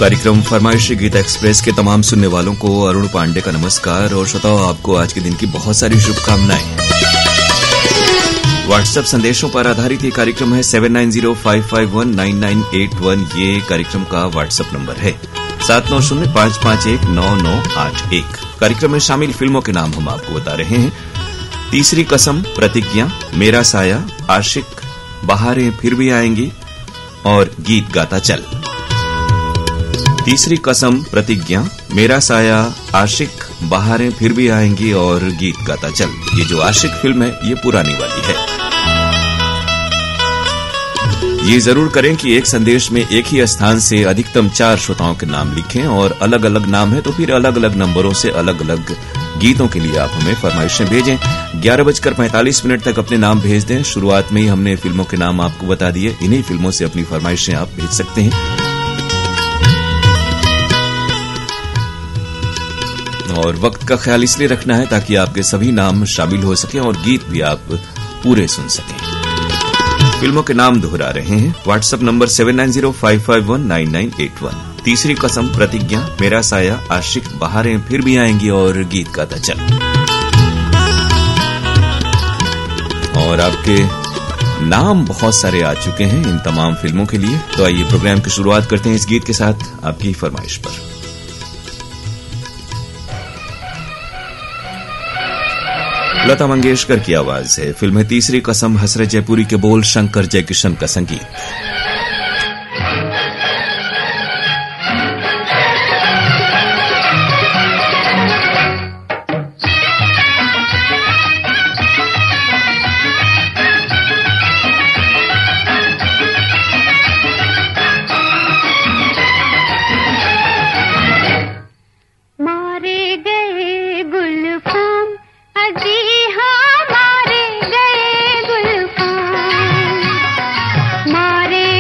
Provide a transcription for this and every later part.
कार्यक्रम फरमाइशी गीत एक्सप्रेस के तमाम सुनने वालों को अरुण पांडे का नमस्कार और श्रोताओं आपको आज के दिन की बहुत सारी शुभकामनाएं। व्हाट्सएप संदेशों पर आधारित ये कार्यक्रम है 7905519981 ये कार्यक्रम का व्हाट्सएप नंबर है 7905519981। कार्यक्रम में शामिल फिल्मों के नाम हम आपको बता रहे हैं। तीसरी कसम, प्रतिज्ञा, मेरा साया, आशिक, बहारें फिर भी आएंगी और गीत गाता चल। तीसरी कसम, प्रतिज्ञा, मेरा साया, आशिक, बहारें फिर भी आएंगी और गीत गाता चल। ये जो आशिक फिल्म है ये पुरानी वाली है। ये जरूर करें कि एक संदेश में एक ही स्थान से अधिकतम 4 श्रोताओं के नाम लिखें और अलग अलग नाम है तो फिर अलग अलग नंबरों से अलग अलग गीतों के लिए आप हमें फरमाइशें भेजें। 11:45 तक अपने नाम भेज दें। शुरुआत में ही हमने फिल्मों के नाम आपको बता दिए। इन्हीं फिल्मों से अपनी फरमाइशें आप भेज सकते हैं। और वक्त का ख्याल इसलिए रखना है ताकि आपके सभी नाम शामिल हो सके और गीत भी आप पूरे सुन सकें। फिल्मों के नाम दोहरा रहे हैं। WhatsApp number 7905519981। तीसरी कसम, प्रतिज्ञा, मेरा साया, आशिक, बहारें फिर भी आएंगी और गीत गाता चल। और आपके नाम बहुत सारे आ चुके हैं इन तमाम फिल्मों के लिए। तो आइए प्रोग्राम की शुरुआत करते हैं इस गीत के साथ आपकी फरमाइश पर। लता मंगेशकर की आवाज है। फिल्म है तीसरी कसम। हसरत जयपुरी के बोल, शंकर जयकिशन का संगीत। मारे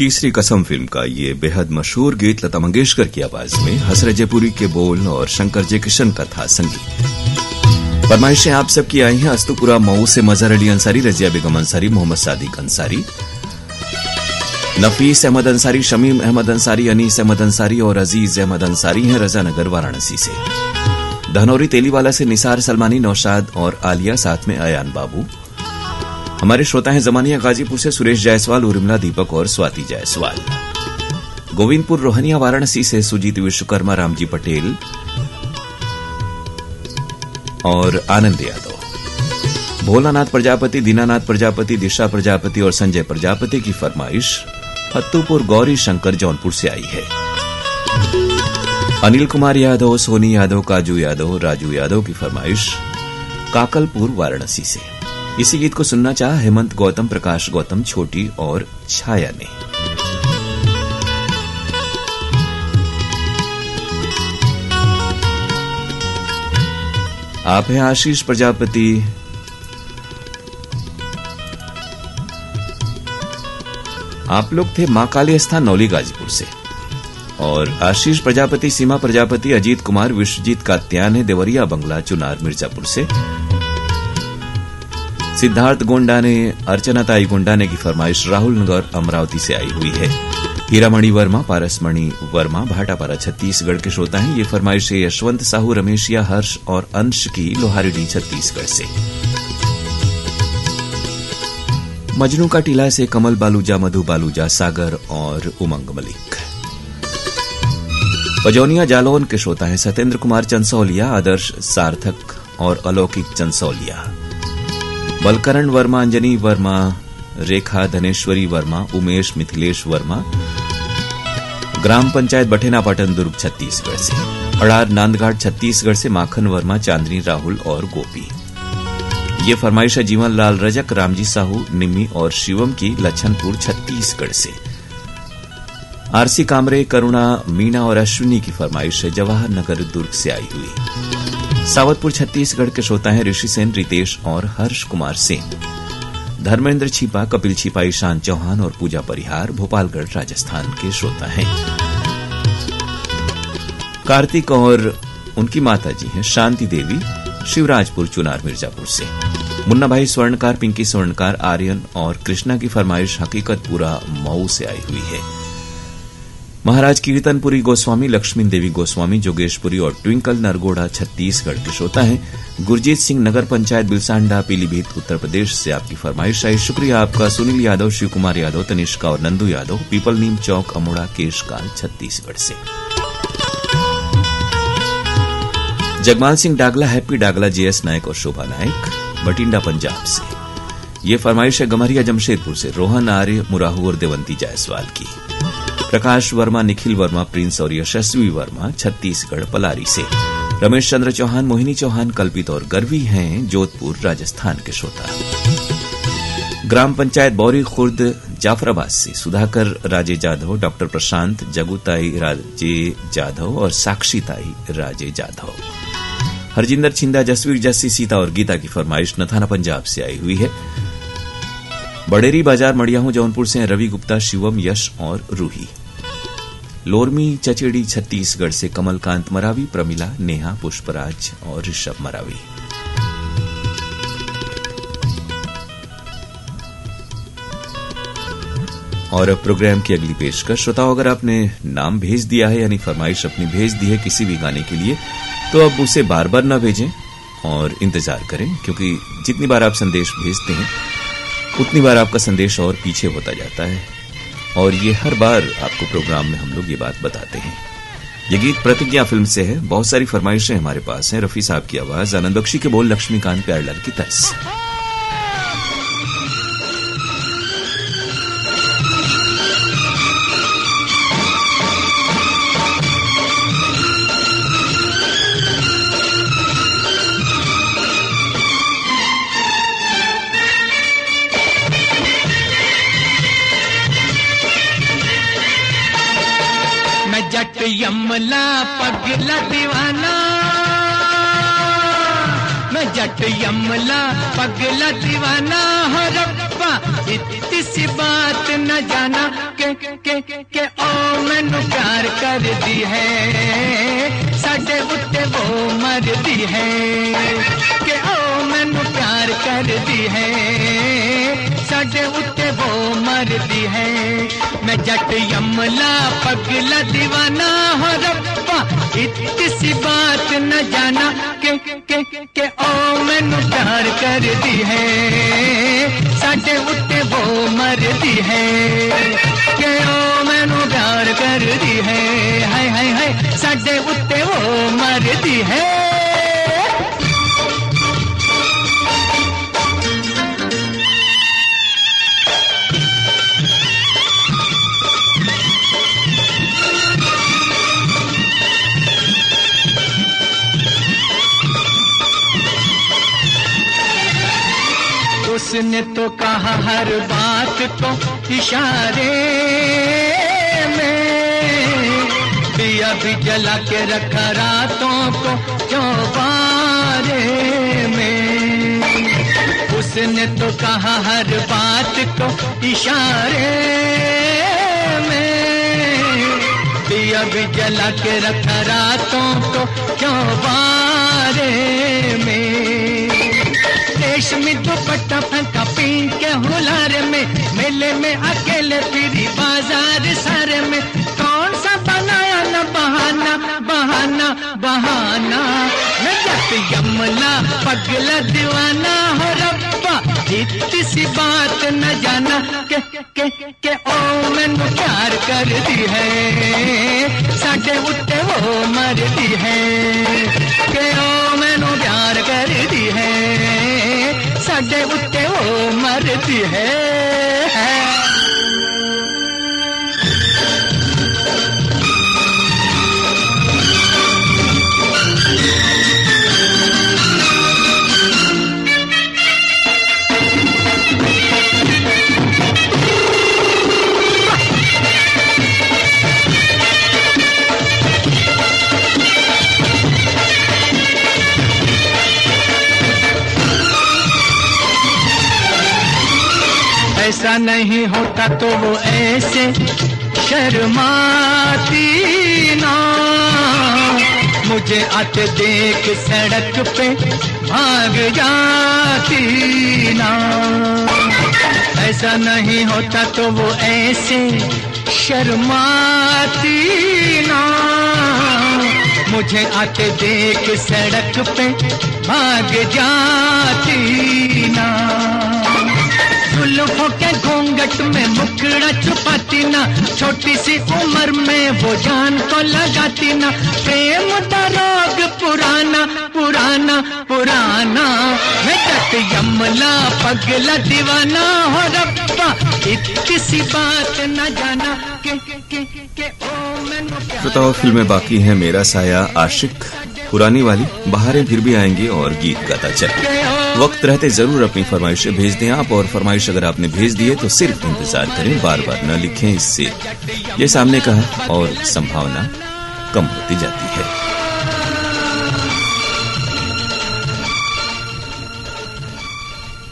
तीसरी कसम फिल्म का ये बेहद मशहूर गीत लता मंगेशकर की आवाज में हसरत जयपुरी के बोल और शंकर जयकिशन का था संगीत। फरमाइशें आप सबकी आई हैं अस्तुपुरा मऊ से मजहर अली अंसारी, रजिया बेगम अंसारी, मोहम्मद सादिक अंसारी, नफीस अहमद अंसारी, शमीम अहमद अंसारी, अनीस अहमद अंसारी और अजीज अहमद अंसारी हैं रजानगर वाराणसी से। धनौरी तेलीवाला से निसार सलमानी, नौशाद और आलिया, साथ में अयान बाबू। हमारे श्रोता हैं जमानिया गाजीपुर से सुरेश जायसवाल, उर्मिला दीपक और स्वाति जायसवाल। गोविंदपुर रोहनिया वाराणसी से सुजीत विश्वकर्मा, रामजी पटेल और आनंद यादव। भोलानाथ प्रजापति, दीनानाथ प्रजापति, दिशा प्रजापति और संजय प्रजापति की फरमाइश फत्तूपुर गौरी शंकर जौनपुर से आई है। अनिल कुमार यादव, सोनी यादव, काजू यादव, राजू यादव की फरमाइश काकलपुर वाराणसी से। इसी गीत को सुनना चाहा हेमंत गौतम, प्रकाश गौतम, छोटी और छाया ने। आप हैं आशीष प्रजापति, आप लोग थे मां काली स्थान नौली गाजीपुर से। और आशीष प्रजापति, सीमा प्रजापति, अजीत कुमार, विश्वजीत कात्यायन है देवरिया बंगला, चुनार मिर्जापुर से। सिद्धार्थ गोंडा ने, अर्चना ताई गोंडा ने की फरमाइश राहुल नगर अमरावती से आई हुई है। हीरामणि वर्मा, पारसमणि वर्मा, भाटापारा छत्तीसगढ़ के श्रोता हैं। ये फरमाइश है यशवंत साहू, रमेशिया, हर्ष और अंश की लोहारीडी छत्तीसगढ़ से। मजनू का टीला से कमल बालूजा, मधु बालूजा, सागर और उमंग मलिक। पजौनिया जालौन के श्रोता हैं सत्येंद्र कुमार चंसौलिया, आदर्श सार्थक और अलौकिक चंसौलिया। बलकरण वर्मा, अंजनी वर्मा, रेखा धनेश्वरी वर्मा, उमेश मिथिलेश वर्मा। ग्राम पंचायत बठेना पाटन दुर्ग छत्तीसगढ़ से। अड़ार नांदघाट छत्तीसगढ़ से माखन वर्मा, चांदनी, राहुल और गोपी। ये फरमाइश है जीवन लाल रजक, रामजी साहू, निम्मी और शिवम की लच्छनपुर छत्तीसगढ़ से। आरसी कामरे, करुणा, मीना और अश्विनी की फरमाइश है जवाहर नगर दुर्ग से आई हुई। सावतपुर छत्तीसगढ़ के श्रोता हैं ऋषि सेन, रितेश और हर्ष कुमार सेन। धर्मेंद्र छिपा, कपिल छिपा, ईशान चौहान और पूजा परिहार भोपालगढ़ राजस्थान के श्रोता हैं। कार्तिक और उनकी माता जी हैं शांति देवी, शिवराजपुर चुनार मिर्जापुर से। मुन्ना भाई स्वर्णकार, पिंकी स्वर्णकार, आर्यन और कृष्णा की फरमाइश हकीकतपुरा मऊ से आई हुई है। महाराज कीर्तनपुरी गोस्वामी, लक्ष्मी देवी गोस्वामी, जोगेशपुरी और ट्विंकल नरगोड़ा छत्तीसगढ़ के श्रोता हैं। गुरजीत सिंह, नगर पंचायत बिलसांडा, पीलीभीत उत्तर प्रदेश से आपकी फरमाइश आई। शुक्रिया आपका। सुनील यादव, शिव कुमार यादव, तनिष्का और नंदू यादव, पीपल नीम चौक, अमोड़ा, केशकाल छत्तीसगढ़ से। जगमाल सिंह डागला, हैप्पी डागला, जेएस नायक और शोभा नायक, बठिंडा पंजाब से। ये फरमाइश है गमरिया जमशेदपुर से रोहन आर्य, मुराहू और देवंती जायसवाल की। प्रकाश वर्मा, निखिल वर्मा, प्रिंस और यशस्वी वर्मा छत्तीसगढ़ पलारी से। रमेश चंद्र चौहान, मोहिनी चौहान, कल्पित और गर्वी हैं जोधपुर राजस्थान के श्रोता। ग्राम पंचायत बौरी खुर्द जाफराबाद से सुधाकर राजे जाधव, डॉक्टर प्रशांत, जगुताई राजे जाधव और साक्षीताई राजे जाधव। हरजिंदर छिंदा, जसवीर जस्सी, सीता और गीता की फरमाइश नथाना पंजाब से आई हुई है। बड़ेरी बाजार मड़ियाहू जौनपुर से रवि गुप्ता, शिवम, यश और रूही। लोरमी चचेड़ी छत्तीसगढ़ से कमलकांत मरावी, प्रमिला, नेहा, पुष्पराज और ऋषभ मरावी। और अब प्रोग्राम की अगली पेशकश। श्रोताओं, अगर आपने नाम भेज दिया है यानी फरमाइश अपनी भेज दी है किसी भी गाने के लिए, तो अब उसे बार बार न भेजें और इंतजार करें, क्योंकि जितनी बार आप संदेश भेजते हैं उतनी बार आपका संदेश और पीछे होता जाता है। और ये हर बार आपको प्रोग्राम में हम लोग ये बात बताते हैं। ये गीत प्रतिज्ञा फिल्म से है। बहुत सारी फरमाइशें हमारे पास हैं। रफी साहब की आवाज, आनंद बख्शी के बोल, लक्ष्मीकांत प्यारलाल की तर्ज। जट यमला पगला दीवाना, मैं जट यमला पगला दीवाना, हो रब्बा रब्बा इतनी सी बात न जाना के ओ मैनू प्यार कर दी है साडे उत्ते वो मर दी है के ओ मैनू प्यार कर दी है साडे उत्ते वो मर दी है मैं जट यमला पगला दीवाना हो रब्बा इतनी सी बात न जाना के ओ मैनू प्यार कर दी है साडे उत्ते वो मर दी है के ओ मैनू प्यार कर दी है हाय हाय हाय साडे उत्ते वो मर दी है उसने तो कहा हर बात को इशारे में दिया भी जला के रखा रातों को चौबारे में उसने तो कहा हर बात को इशारे में दिया भी जला के रखा रातों को चौबारे में रेशमी दुपट्टा फंका पीन के हुलार में मेले में अकेले फिरी बाजार सारे में कौन सा बनाया न बहाना बहाना बहाना मैं जट यमला पगला दीवाना हो रब्बा इतनी सी बात न जाना के ओ मैनू प्यार कर दी है साडे उत्ते वो मर दी है के ओ मैनू प्यार कर दी है साडे उत्ते वो मरदी है ऐसा नहीं होता तो वो ऐसे शर्माती ना मुझे आते देख सड़क पे भाग जाती ना ऐसा नहीं होता तो वो ऐसे शर्माती ना मुझे आते देख सड़क पे भाग जाती ना जुल्फों के घूंघट में मुखड़ा छुपाती ना छोटी सी उम्र में वो जान को लगाती ना प्रेम का रोग पुराना पुराना पुराना मैं जट यमला पगला दीवाना हो रब्बा इतनी सी बात न जाना के ओ मैनू श्रोताओं फिल्में बाकी हैं मेरा साया आशिक पुरानी वाली बहारें फिर भी आएंगी और गीत गाता चल वक्त रहते जरूर अपनी फरमाइशें भेज दें आप और फरमाइश अगर आपने भेज दी है तो सिर्फ इंतजार करें बार बार न लिखें इससे ये सामने का और संभावना कम होती जाती है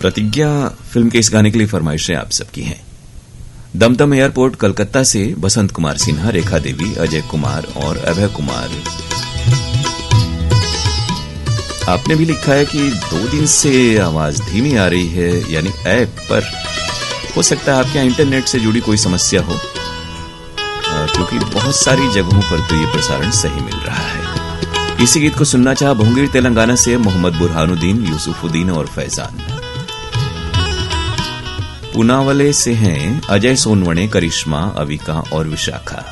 प्रतिज्ञा फिल्म के इस गाने के लिए फरमाइशें आप सबकी हैं दमदम एयरपोर्ट कलकत्ता से बसंत कुमार सिन्हा रेखा देवी अजय कुमार और अभय कुमार आपने भी लिखा है कि 2 दिन से आवाज धीमी आ रही है यानी ऐप पर हो सकता है आपके इंटरनेट से जुड़ी कोई समस्या हो क्योंकि बहुत सारी जगहों पर तो ये प्रसारण सही मिल रहा है इसी गीत को सुनना चाहा भोंगीर तेलंगाना से मोहम्मद बुरहानुद्दीन यूसुफुद्दीन और फैजान पूनावाले से हैं अजय सोनवणे करिश्मा अविका और विशाखा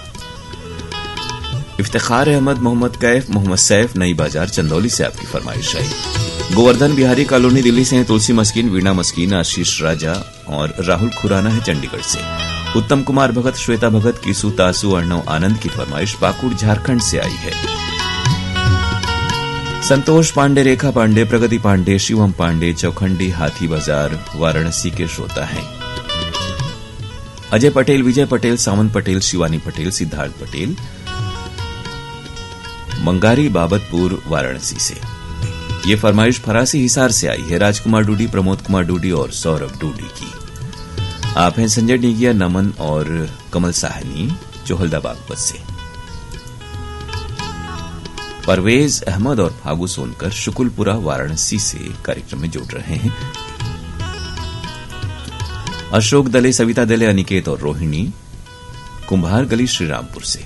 इफ्तिखार अहमद मोहम्मद कैफ मोहम्मद सैफ नई बाजार चंदौली से आपकी फरमाइश आई गोवर्धन बिहारी कॉलोनी दिल्ली से हैं तुलसी मस्कीन वीणा मस्कीन आशीष राजा और राहुल खुराना है चंडीगढ़ से उत्तम कुमार भगत श्वेता भगत किसू तासु अर्णव आनंद की फरमाइश पाकुड़ झारखंड से आई है संतोष पांडे रेखा पांडे प्रगति पांडे शिवम पांडे चौखंडी हाथी बाजार वाराणसी के श्रोता हैं अजय पटेल विजय पटेल सावंत पटेल शिवानी पटेल सिद्धार्थ पटेल मंगारी बाबतपुर वाराणसी से ये फरमाइश फरासी हिसार से आई है राजकुमार डूडी प्रमोद कुमार डूडी और सौरभ डूडी की आप हैं संजय नीगिया, नमन और कमल साहनी जोहलदाबाग बस से। परवेज अहमद और फागू सोनकर शुकुलपुरा वाराणसी से कार्यक्रम में जुड़ रहे हैं। अशोक दले, सविता दले, अनिकेत और रोहिणी कुंभार गली श्रीरामपुर से।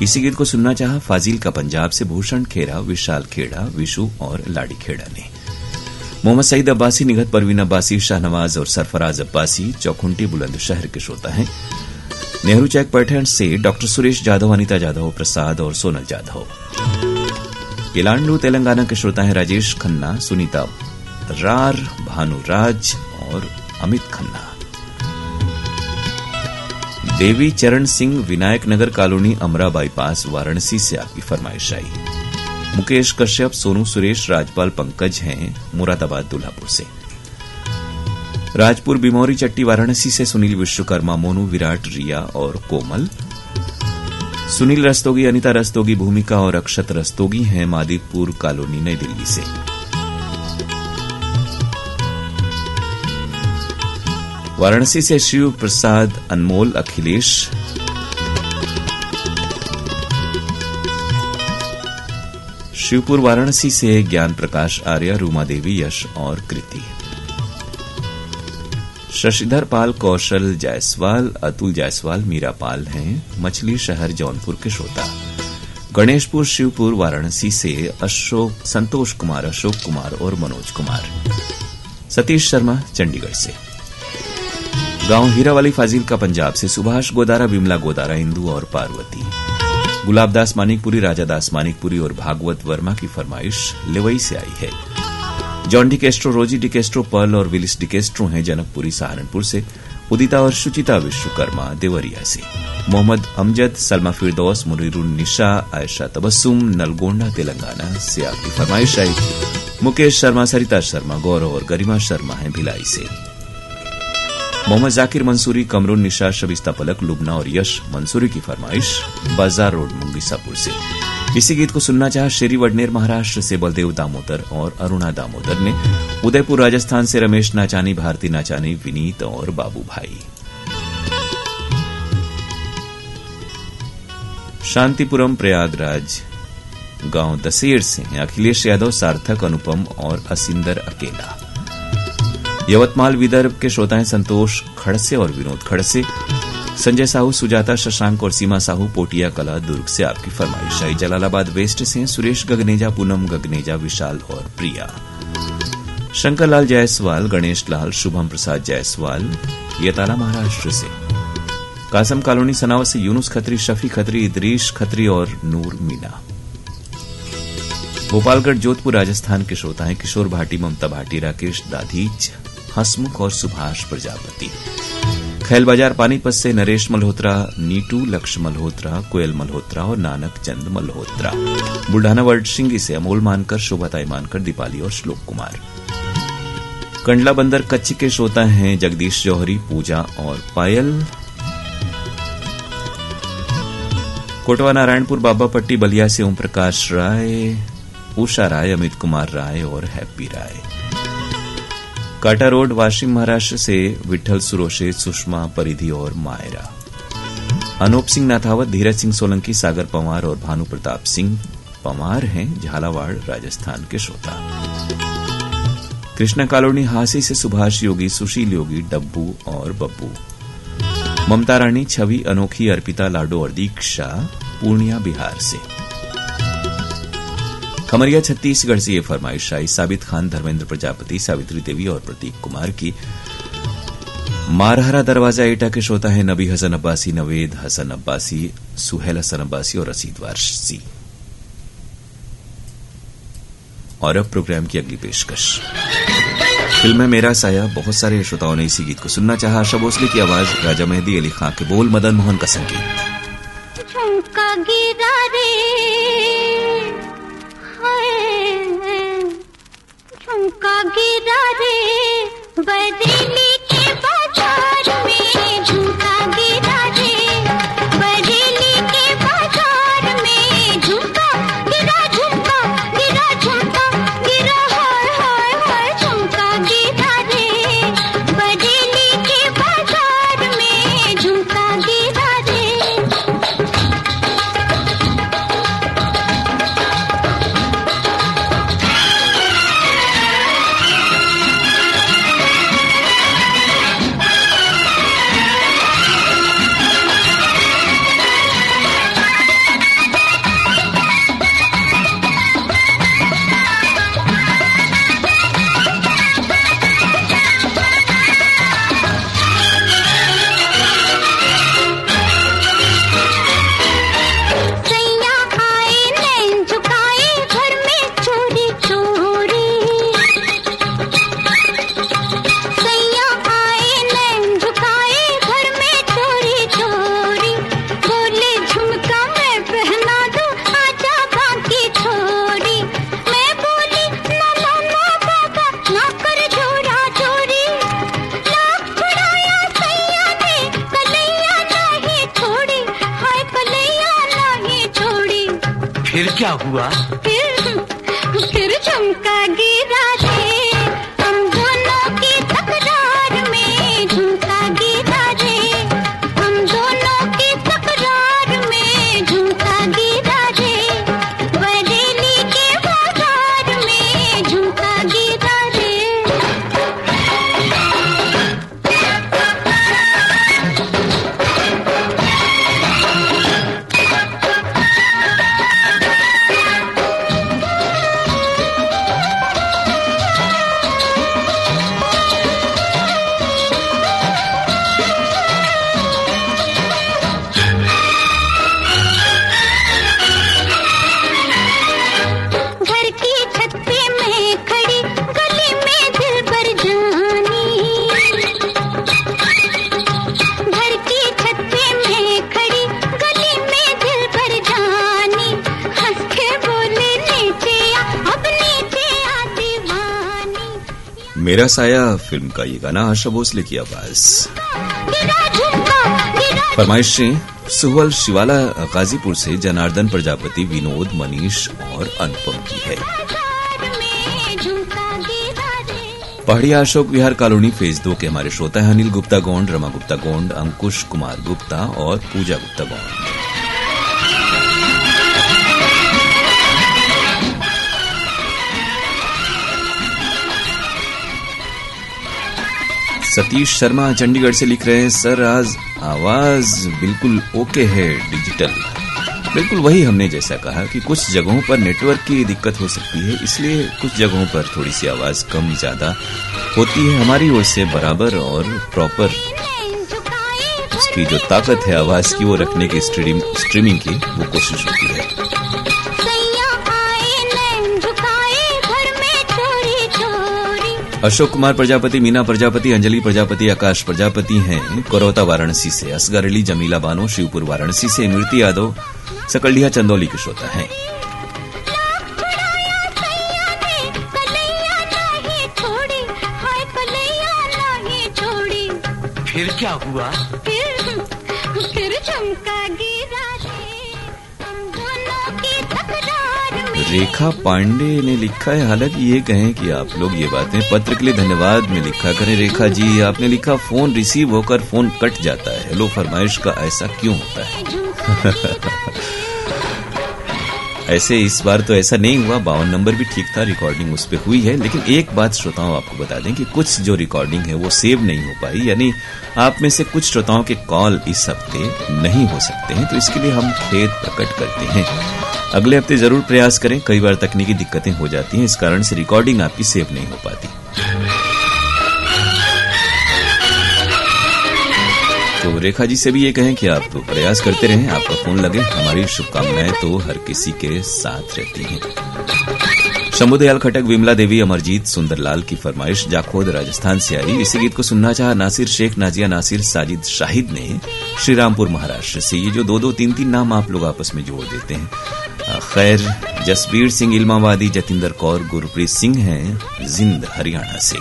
इसी गीत को सुनना चाहा फाजिल का पंजाब से भूषण खेड़ा, विशाल खेड़ा, विशु और लाडी खेड़ा ने। मोहम्मद सईद अब्बासी, निगत परवीन अब्बासी, शाहनवाज और सरफराज अब्बासी चौखुंटी बुलंदशहर के श्रोता हैं। नेहरू चौक पैठण से डॉक्टर सुरेश जाधव, अनिता जाधव, प्रसाद और सोनल जाधव। किलांडू तेलंगाना के श्रोता हैं राजेश खन्ना, सुनीता रार, भानुराज और अमित खन्ना। देवी चरण सिंह, विनायक नगर कॉलोनी, अमरा बाईपास, वाराणसी से आपकी फरमाइश आई। मुकेश कश्यप, सोनू सुरेश, राजपाल पंकज हैं मुरादाबाद दुल्हापुर से। राजपुर बिमौरी चट्टी वाराणसी से सुनील विश्वकर्मा, मोनू, विराट, रिया और कोमल। सुनील रस्तोगी, अनिता रस्तोगी, भूमिका और अक्षत रस्तोगी हैं मादीपुर कॉलोनी, नई दिल्ली से। वाराणसी से शिव प्रसाद, अनमोल, अखिलेश। शिवपुर वाराणसी से ज्ञान प्रकाश आर्य, रूमा देवी, यश और कृति। शशिधर पाल, कौशल जायसवाल, अतुल जायसवाल, मीरा पाल हैं मछली शहर जौनपुर के श्रोता। गणेशपुर शिवपुर वाराणसी से अशोक, संतोष कुमार, अशोक कुमार और मनोज कुमार। सतीश शर्मा चंडीगढ़ से। गांव हीरावाली फाजिल का पंजाब से सुभाष गोदारा, विमला गोदारा, इंदू और पार्वती। गुलाबदास मानिकपुरी, राजादास मानिकपुरी और भागवत वर्मा की फरमाइश लेवई से आई है। जॉन डिकेस्ट्रो, रोजी डिकेस्ट्रो, पर्ल और विलिस डिकेस्ट्रो हैं जनकपुरी सहारनपुर से। उदिता और शुचिता विश्वकर्मा देवरिया से। मोहम्मद अमजद, सलमा फिरदौस, मुनीरुन निशा, आयशा तबस्सुम नलगोंडा तेलंगाना से आपकी फरमाइश आई। मुकेश शर्मा, सरिता शर्मा, गौरव और गरिमा शर्मा हैं भिलाई से। मोहम्मद जाकिर मंसूरी, कमरुन निशा, शबिस्ता पलक, लुबना और यश मंसूरी की फरमाइश बाजार रोड मुंगीसापुर से। इसी गीत को सुनना चाहा शेरी वडनेर महाराष्ट्र से बलदेव दामोदर और अरुणा दामोदर ने। उदयपुर राजस्थान से रमेश नाचानी, भारती नाचानी, विनीत और बाबू भाई। शांतिपुरम प्रयागराज गांव दसेड़ से हैं अखिलेश यादव, सार्थक, अनुपम और असिंदर अकेला। यवतमाल विदर्भ के श्रोता हैं संतोष खड़से और विनोद खड़से। संजय साहू, सुजाता, शशांक और सीमा साहू पोटिया कला दुर्ग से आपकी फरमाइश आई। जलालाबाद वेस्ट से सुरेश गगनेजा, पूनम गगनेजा, विशाल और प्रिया। शंकरलाल जायसवाल, गणेश लाल, शुभम प्रसाद जायसवाल येताला महाराष्ट्र से। कासम कॉलोनी सनावत से यूनुस खत्री, शफी खत्री, इदरीश खत्री और नूर मीना। भोपालगढ़ जोधपुर राजस्थान के श्रोता हैं किशोर भाटी, ममता भाटी, राकेश दाधीच, हसमुख और सुभाष प्रजापति। खैल बाजार पानीपत से नरेश मल्होत्रा, नीटू, लक्ष्य मल्होत्रा, कोयल मल्होत्रा और नानक चंद मल्होत्रा। बुल्ढाना वर्डसिंगी से अमोल मानकर, शोभाताई मानकर, दीपाली और श्लोक कुमार। कंडला बंदर कच्ची के श्रोता हैं जगदीश जौहरी, पूजा और पायल। कोटवा नारायणपुर बाबा पट्टी बलिया से ओम प्रकाश राय, उषा राय, अमित कुमार राय और हैप्पी राय। काटा रोड वाशिम महाराष्ट्र से विठल सुरोशे, सुषमा परिधि और मायरा। अनूप सिंह नाथावत, धीरज सिंह सोलंकी, सागर पवार और भानु प्रताप सिंह पवार हैं झालावाड़ राजस्थान के श्रोता। कृष्णा कॉलोनी हासी से सुभाष योगी, सुशील योगी, डब्बू और बब्बू। ममता रानी, छवि, अनोखी, अर्पिता, लाडो और दीक्षा पूर्णिया बिहार से। खमरिया छत्तीसगढ़ से ये फरमाइश आई। साबित खान, धर्मेंद्र प्रजापति, सावित्री देवी और प्रतीक कुमार की। मारहरा दरवाजा एटा के श्रोता है नबी हसन अब्बासी, नवेद हसन अब्बासी, सुहेल हसन अब्बासी और रसीद वारसी। और अब प्रोग्राम की अगली पेशकश फिल्म है मेरा साया। बहुत सारे श्रोताओं ने इसी गीत को सुनना चाहा। आशा भोसले की आवाज, राजा मेहदी अली खां के बोल, मदन मोहन का संगीत। झुमका गिरा रे बरेली के बाजार में, झुमका गिरा रे बरेली के बाजार में। झुमका गिरा, झुमका गिरा, झुमका गिरा, हाय हाय हाय। झुमका गिरा रे बरेली के बाजार फिर क्या हुआ? फिर झुमका गिरा रे, हम दोनों की तकरार में झुमका गिरा रे, हम दोनों की तकरार में झुमका गिरा रे, बरेली के बाजार में झुमका गिरा रे। मेरा साया फिल्म का ये गाना आशा भोसले की आवाज। फरमाइशें सुहल शिवाला गाजीपुर से, जनार्दन प्रजापति, विनोद, मनीष और अनुपम की है। पहाड़िया अशोक विहार कॉलोनी फेज 2 के हमारे श्रोता हैं अनिल गुप्ता गोंड, रमा गुप्ता गोंड, अंकुश कुमार गुप्ता और पूजा गुप्ता गोंड। सतीश शर्मा चंडीगढ़ से लिख रहे हैं, सर आज आवाज बिल्कुल ओके है, डिजिटल। बिल्कुल वही हमने जैसा कहा कि कुछ जगहों पर नेटवर्क की दिक्कत हो सकती है, इसलिए कुछ जगहों पर थोड़ी सी आवाज कम ज्यादा होती है। हमारी ओर से बराबर और प्रॉपर उसकी जो ताकत है आवाज की वो रखने की स्ट्रीमिंग की वो कोशिश होती है। अशोक कुमार प्रजापति, मीना प्रजापति, अंजलि प्रजापति, आकाश प्रजापति हैं कोरोता वाराणसी से, असगर अली, जमीला बानो शिवपुर वाराणसी से, मूर्ति यादव सकलडिया चंदौली के श्रोता हैं। फिर क्या हुआ? फिर झुमका गिरा रे, हम दोनों की तकरार में। रेखा पांडे ने लिखा है, हालांकि ये कहें कि आप लोग ये बातें पत्र के लिए धन्यवाद में लिखा करें। रेखा जी आपने लिखा, फोन रिसीव होकर फोन कट जाता है, हेलो फरमाइश का ऐसा क्यों होता है? ऐसे इस बार तो ऐसा नहीं हुआ, 52 नंबर भी ठीक था, रिकॉर्डिंग उस पे हुई है। लेकिन एक बात श्रोताओं आपको बता दें कि कुछ जो रिकॉर्डिंग है वो सेव नहीं हो पाई, यानी आप में से कुछ श्रोताओं के कॉल इस हफ्ते नहीं हो सकते हैं, तो इसके लिए हम खेद प्रकट करते हैं। अगले हफ्ते जरूर प्रयास करें, कई बार तकनीकी दिक्कतें हो जाती हैं, इस कारण से रिकॉर्डिंग आपकी सेव नहीं हो पाती। तो रेखा जी से भी ये कहें कि आप तो प्रयास करते रहें, आपका फोन लगे, हमारी शुभकामनाएं तो हर किसी के साथ रहती हैं। शंभुदयाल खटक, विमला देवी, अमरजीत सुंदरलाल की फरमाइश जाखोद राजस्थान से आई। इसी गीत को सुनना चाहा नासिर शेख, नाजिया नासिर, साजिद शाहिद ने श्रीरामपुर महाराष्ट्र से। ये जो 2-2, 3-3 नाम आप लोग आपस में जोड़ देते हैं, खैर जसबीर सिंह इल्मावादी, जतिंदर कौर, गुरप्रीत सिंह हैं जिंद हरियाणा से।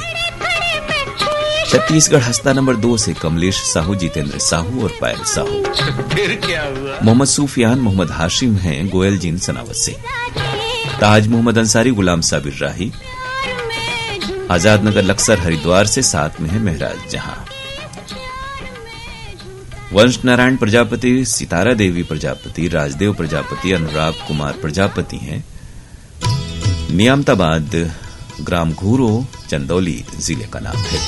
छत्तीसगढ़ हस्ता नंबर 2 से कमलेश साहू, जितेंद्र साहू और पायल साहू। फिर क्या हुआ? मोहम्मद सूफियान, मोहम्मद हाशिम हैं गोयल जिन सनावत से। ताज मोहम्मद अंसारी, गुलाम साबिर राही, आजाद नगर लक्सर हरिद्वार से, साथ में है महराज जहां। वंश नारायण प्रजापति, सितारा देवी प्रजापति, राजदेव प्रजापति, अनुराग कुमार प्रजापति हैं नियामताबाद, ग्राम घूरो, चंदौली जिले का नाम है।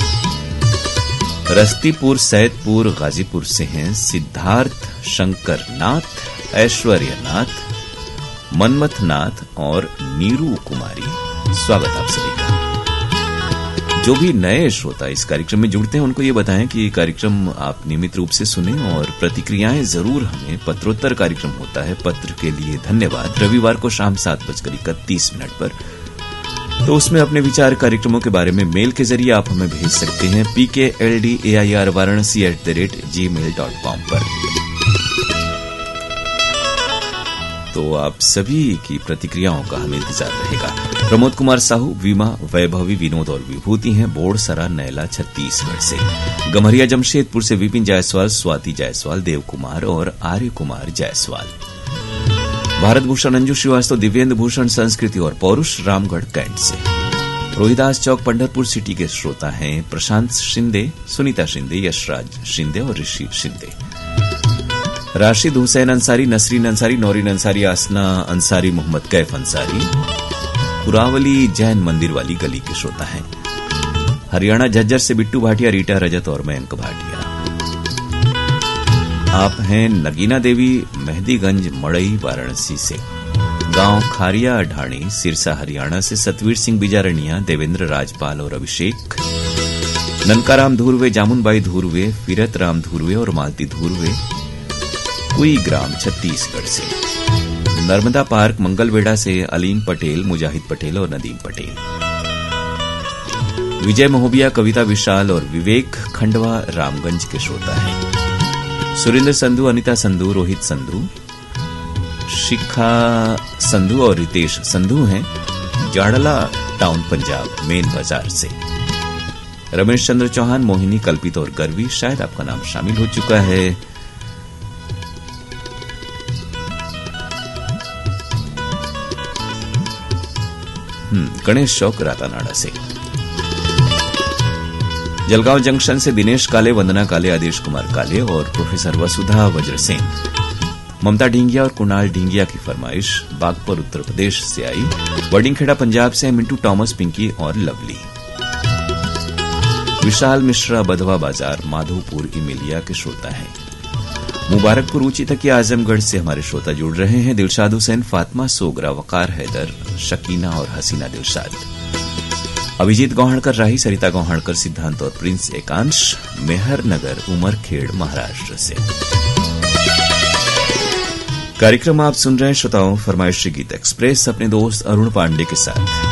रस्तीपुर सैदपुर गाजीपुर से हैं सिद्धार्थ शंकर नाथ, ऐश्वर्य नाथ, मनमथ नाथ और नीरू कुमारी। स्वागत आप सभी का। जो भी नए श्रोता इस कार्यक्रम में जुड़ते हैं उनको ये बताएं कि ये कार्यक्रम आप नियमित रूप से सुने और प्रतिक्रियाएं जरूर हमें, पत्रोत्तर कार्यक्रम होता है, पत्र के लिए धन्यवाद, रविवार को शाम 7:31 पर। तो उसमें अपने विचार कार्यक्रमों के बारे में मेल के जरिए आप हमें भेज सकते हैं pkldair@gmail.com पर। तो आप सभी की प्रतिक्रियाओं का हमें इंतजार रहेगा। प्रमोद कुमार साहू, वीमा, वैभवी, विनोद और विभूति हैं बोड़सरा नैला छत्तीसगढ़ से। गम्हरिया जमशेदपुर से विपिन जायसवाल, स्वाति जायसवाल, देव कुमार और आर्य कुमार जायसवाल। भारत भूषण अंजू श्रीवास्तव, दिव्येंद्र भूषण संस्कृति और पौरुष रामगढ़ कैंट से। रोहिदास चौक पंढरपुर सिटी के श्रोता हैं प्रशांत शिंदे, सुनीता शिंदे, यशराज शिंदे और ऋषि शिंदे। राशिद हुसैन अंसारी, नसरीन अंसारी, नौरीन अंसारी, आसना अंसारी, मोहम्मद कैफ अंसारी पुरावली जैन मंदिर वाली गली के श्रोता हैं। हरियाणा झज्जर से बिट्टू भाटिया, रीटा रजत और मयंक भाटिया। आप हैं नगीना देवी, मेहदीगंज मड़ई वाराणसी से। गांव खारिया ढाणी, सिरसा हरियाणा से सतवीर सिंह बिजारनिया, देवेंद्र राजपाल और अभिषेक। ननकाराम धूर्वे, जामुनबाई धूर्वे, फिरत राम धूर्वे और मालती धूर्वे कुई ग्राम छत्तीसगढ़ से। नर्मदा पार्क मंगलवेड़ा से अलीम पटेल, मुजाहिद पटेल और नदीम पटेल। विजय महोबिया, कविता विशाल और विवेक खंडवा रामगंज के श्रोता हैं। सुरेंद्र संधू, अनिता संधू, रोहित संधू, शिखा संधू और रितेश संधू हैं जाड़ला टाउन पंजाब मेन बाजार से। रमेश चंद्र चौहान, मोहिनी, कल्पित और गर्वी, शायद आपका नाम शामिल हो चुका है। गणेश चौक रातानाडा से। जलगांव जंक्शन से दिनेश काले, वंदना काले, आदेश कुमार काले और प्रोफेसर वसुधा वज्रसेन। ममता ढींगिया और कुणाल ढींगिया की फरमाइश बागपुर उत्तर प्रदेश से आई। वर्डिंगखेड़ा पंजाब से मिंटू टॉमस, पिंकी और लवली। विशाल मिश्रा, बधवा बाजार माधोपुर इमिलिया के श्रोता हैं। मुबारकपुर ऊंची तकिया आजमगढ़ से हमारे श्रोता जुड़ रहे हैं। दिलशाद हुसैन, फातिमा सोगरा, वकार हैदर, शकीना और हसीना दिलशाद। अभिजीत गौहणकर राही, सरिता गौहणकर, सिद्धांत और प्रिंस एकांश, मेहर नगर उमरखेड़ महाराष्ट्र से। कार्यक्रम आप सुन रहे हैं श्रोताओं फरमाइशी गीत एक्सप्रेस अपने दोस्त अरुण पांडे के साथ।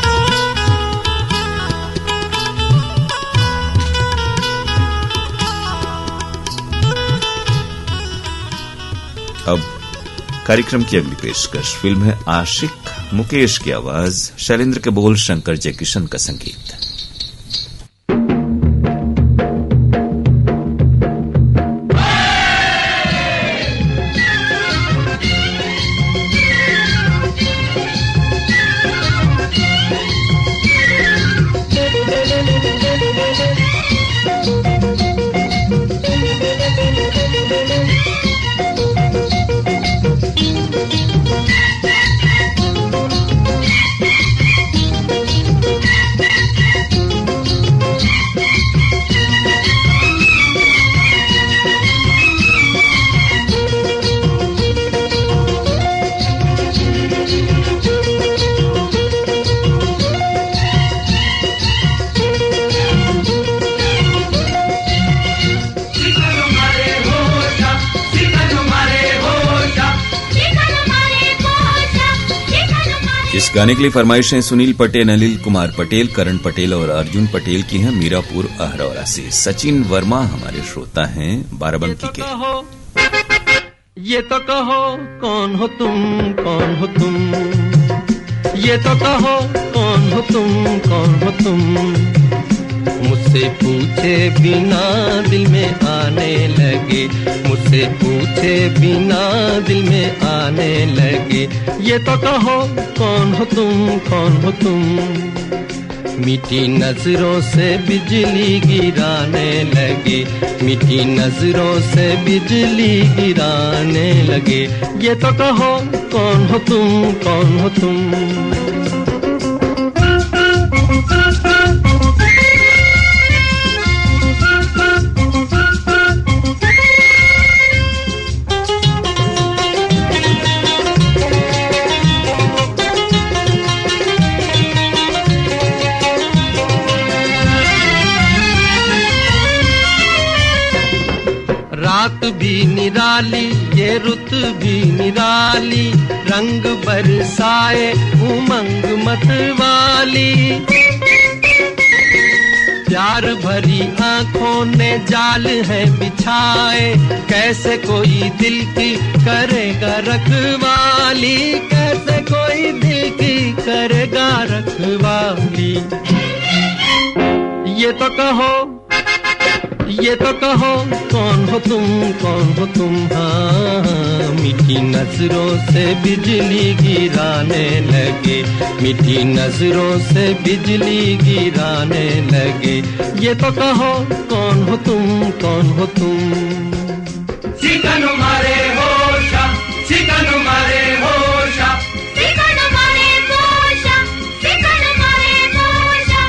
अब कार्यक्रम की अगली पेशकश फिल्म है आशिक, मुकेश की आवाज, शैलेंद्र के बोल, शंकर जयकिशन का संगीत। इस गाने के लिए फरमाइशें सुनील पटेल, अनिल कुमार पटेल, करण पटेल और अर्जुन पटेल की हैं मीरापुर अहरौरा से। सचिन वर्मा हमारे श्रोता हैं बाराबंकी के। ये तो कहो कौन हो तुम, कौन हो तुम, ये तो कहो कौन हो तुम, कौन हो तुम। मुझसे पूछे बिना दिल में आने लगे, मुझसे पूछे बिना दिल में आने लगे। ये तो कहो कौन हो तुम, कौन हो तुम। मीठी नजरों से बिजली गिराने लगे, मीठी नजरों से बिजली गिराने लगे। ये तो कहो कौन हो तुम, कौन हो तुम। रात भी निराली, ये रुत भी निराली, रंग बरसाए उमंग मतवाली। प्यार भरी आंखों ने जाल है बिछाए, कैसे कोई दिल की करेगा रखवाली, कैसे कोई दिल की करेगा रखवाली। ये तो कहो ये तो कहो कौन हो तुम, कौन हो तुम? हाँ, मीठी नजरों से बिजली गिराने लगे, मीठी नजरों से बिजली गिराने लगे। ये तो कहो कौन हो तुम, कौन हो तुम? सिकनो मारे होशा, सिकनो मारे होशा, सिकनो मारे होशा, सिकनो मारे होशा।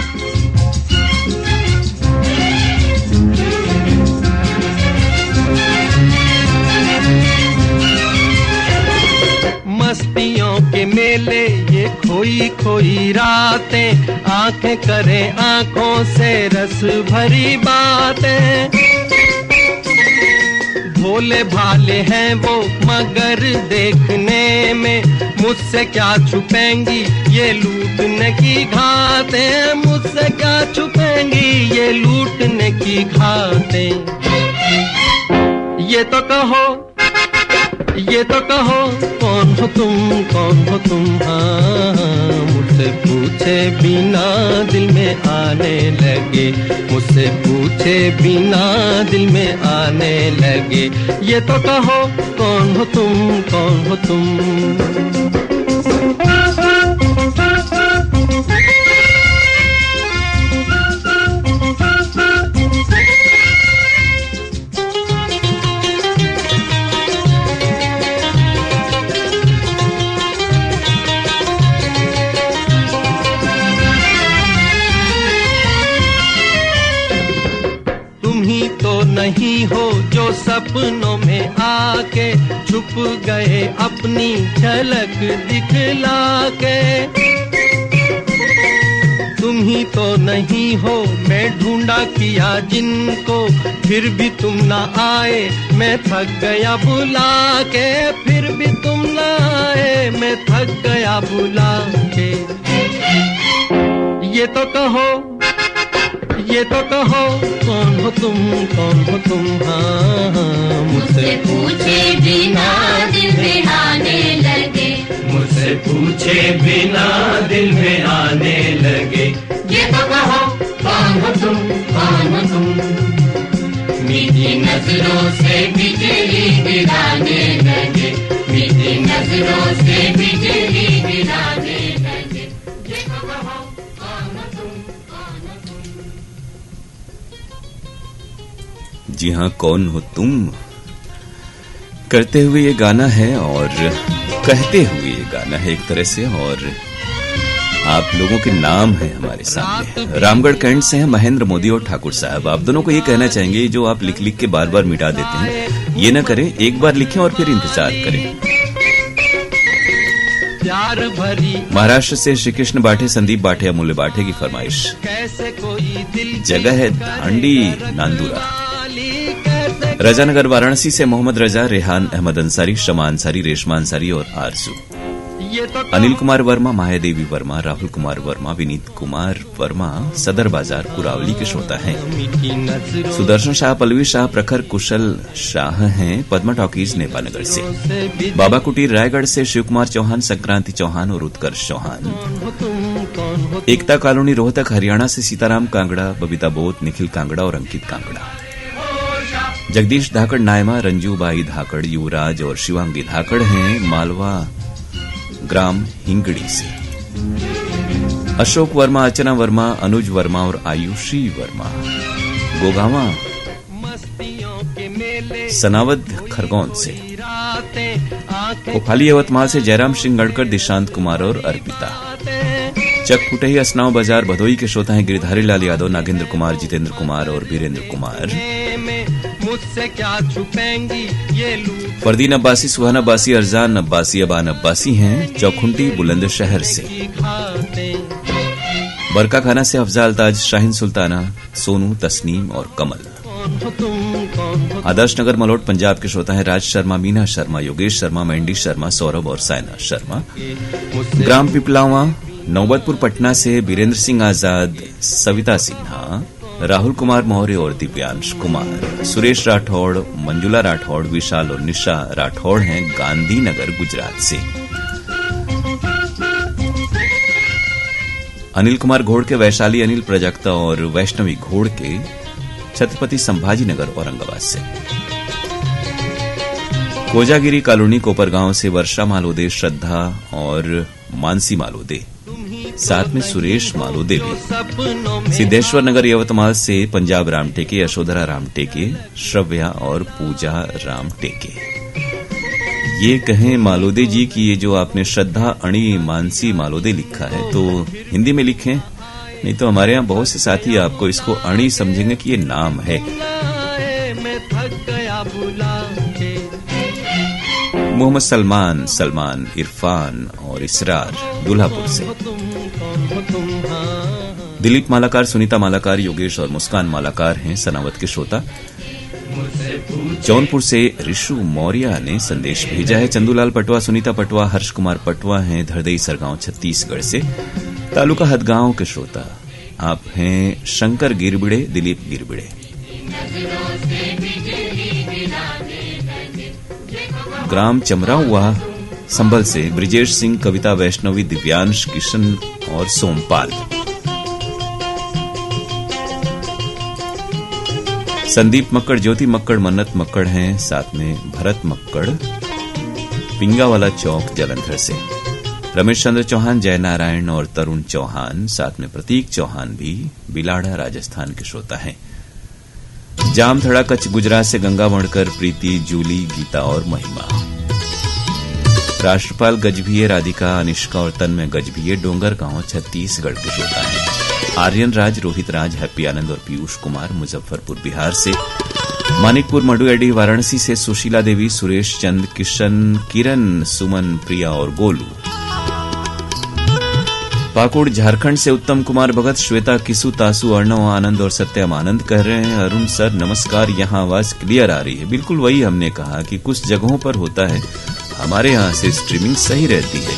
मस्तियों के मेले ये खोई खोई रातें, आंखें करें आंखों से रस भरी बातें। भोले भाले हैं वो मगर देखने में, मुझसे क्या छुपेंगी ये लूटने की घातें, मुझसे क्या छुपेंगी ये लूटने की घातें। ये तो कहो, ये तो कहो कौन हो तुम, कौन हो तुम? हाँ, मुझसे पूछे बिना दिल में आने लगे, मुझसे पूछे बिना दिल में आने लगे। ये तो कहो कौन हो तुम, कौन हो तुम? नहीं हो जो सपनों में आके छुप गए अपनी झलक दिखला के। तुम ही तो नहीं हो मैं ढूंढा किया जिनको, फिर भी तुम ना आए मैं थक गया बुला के, फिर भी तुम ना आए मैं थक गया बुला के। ये तो कहो, ये तो कहो कौन हो तुम, कौन हो तुम? हाँ, मुझसे पूछे बिना दिल में आने लगे, मुझसे पूछे बिना दिल में आने लगे। ये तो कहो कौन हो तुम, कौन हो तुम? मीठी नजरों से बिजली गिराने लगे, मीठी नजरों से बिजली गिराने लगे। ये तो कहो कौन हो तुम, कौन हो तुम? जी हाँ, कौन हो तुम करते हुए ये गाना है और कहते हुए ये गाना है एक तरह से, और आप लोगों के नाम है हमारे सामने। रामगढ़ कैंट से हैं महेंद्र मोदी और ठाकुर साहब। आप दोनों को ये कहना चाहेंगे, जो आप लिख लिख के बार बार मिटा देते हैं ये ना करें, एक बार लिखें और फिर इंतजार करें। प्यार भरी महाराष्ट्र से श्री कृष्ण बाठे, संदीप बाठे, अमूल्य बाठे की फरमाइश। कैसे कोई दिल जगह है धांडी नांदुरा। रजानगर वाराणसी से मोहम्मद रजा, रेहान अहमद अंसारी, शमा अंसारी, रेशमा अंसारी और आरजू। अनिल कुमार वर्मा, मायादेवी वर्मा, राहुल कुमार वर्मा, विनीत कुमार वर्मा सदर बाजार कुरावली के श्रोता हैं। सुदर्शन शाह, पल्लवी शाह, प्रखर कुशल शाह हैं पद्मा टॉकीज नेपानगर से। बाबा कुटीर रायगढ़ से शिव कुमार चौहान, संक्रांति चौहान और उत्कर्ष चौहान। एकता कॉलोनी रोहतक हरियाणा से सीताराम कांगड़ा, बबीता बोत, निखिल कांगड़ा और अंकित कांगड़ा। जगदीश धाकड़, नायमा, रंजू बाई धाकड़, युवराज और शिवांगी धाकड़ हैं मालवा ग्राम हिंगड़ी से। अशोक वर्मा, अर्चना वर्मा, अनुज वर्मा और आयुषी वर्मा गोगावा सनावद खरगोन से। कोखाली यवतमाल से जयराम सिंह गढ़कर, दिशांत कुमार और अर्पिता। चक फुटही असनाव बाजार भदोई के श्रोता हैं गिरधारी लाल यादव, नागेंद्र कुमार, जितेंद्र कुमार और वीरेंद्र कुमार। मुझसे क्या छुपेंगी ये लूट। फरदीन अब्बासी, सुहान अब्बासी, अरजान अब्बासी, अबान अब्बासी हैं चौखुंटी बुलंदशहर से। बरका खाना से अफजाल ताज, शाहीन सुल्ताना, सोनू, तस्नीम और कमल। आदर्श नगर मलोट पंजाब के श्रोता हैं राज शर्मा, मीना शर्मा, योगेश शर्मा, मैंडी शर्मा, सौरभ और साइना शर्मा। ग्राम पिपलावा नौबतपुर पटना से बीरेंद्र सिंह आजाद, सविता सिन्हा, राहुल कुमार मौर्य और दिव्यांश कुमार। सुरेश राठौड़, मंजुला राठौड़, विशाल और निशा राठौड़ हैं गांधीनगर गुजरात से। अनिल कुमार घोड़ के, वैशाली अनिल प्रजाक्ता और वैष्णवी घोड़ के छत्रपति संभाजीनगर औरंगाबाद से। कोजागिरी कॉलोनी कोपरगांव से वर्षा मालोदे, श्रद्धा और मानसी मालोदे, साथ में सुरेश मालोदे भी। सिद्धेश्वर नगर यवतमाल से पंजाब राम टेके, यशोधरा राम टेके, श्रव्या और पूजा राम टेके। ये कहें मालोदे जी की ये जो आपने श्रद्धा अणी मानसी मालोदे लिखा है तो हिंदी में लिखें, नहीं तो हमारे यहाँ बहुत से साथी आपको इसको अणी समझेंगे कि ये नाम है। मोहम्मद सलमान, सलमान, इरफान और इसरार दुल्हापुर से। दिलीप मालाकार, सुनीता मालाकार, योगेश और मुस्कान मालाकार हैं सनावत के श्रोता। जौनपुर से ऋषु मौर्य ने संदेश भेजा है। चंदूलाल पटवा, सुनीता पटवा, हर्ष कुमार पटवा हैं धरदई सरगांव छत्तीसगढ़ से। तालुका हदगांव के श्रोता आप हैं शंकर गिरबिड़े, दिलीप गिरबिड़े। ग्राम चमराउआ संभल से ब्रिजेश सिंह, कविता वैष्णवी, दिव्यांश, किशन और सोमपाल। संदीप मक्कड़, ज्योति मक्कड़, मन्नत मक्कड़ हैं, साथ में भरत मक्कड़ पिंगावाला चौक जलंधर से। रमेश चंद्र चौहान, जय नारायण और तरुण चौहान, साथ में प्रतीक चौहान भी बिलाड़ा राजस्थान के श्रोता हैं। जामथड़ा कच्छ गुजरात से गंगा मणकर, प्रीति, जूली, गीता और महिमा। राष्ट्रपाल गजभिये, राधिका, अनिष्का और तन्मय गजभिये डोंगर गांव छत्तीसगढ़ के श्रोता हैं। आर्यन राज, रोहित राज, हैप्पी आनंद और पीयूष कुमार मुजफ्फरपुर बिहार से। मानिकपुर मडु एडी वाराणसी से सुशीला देवी, सुरेश चंद, किशन, किरण, सुमन, प्रिया और गोलू। पाकुड़ झारखंड से उत्तम कुमार भगत, श्वेता, किसु, तासु, अर्णव आनंद और सत्यम आनंद कह रहे हैं। अरुण सर नमस्कार, यहाँ आवाज क्लियर आ रही है। बिल्कुल वही हमने कहा कि कुछ जगहों पर होता है, हमारे यहाँ से स्ट्रीमिंग सही रहती है।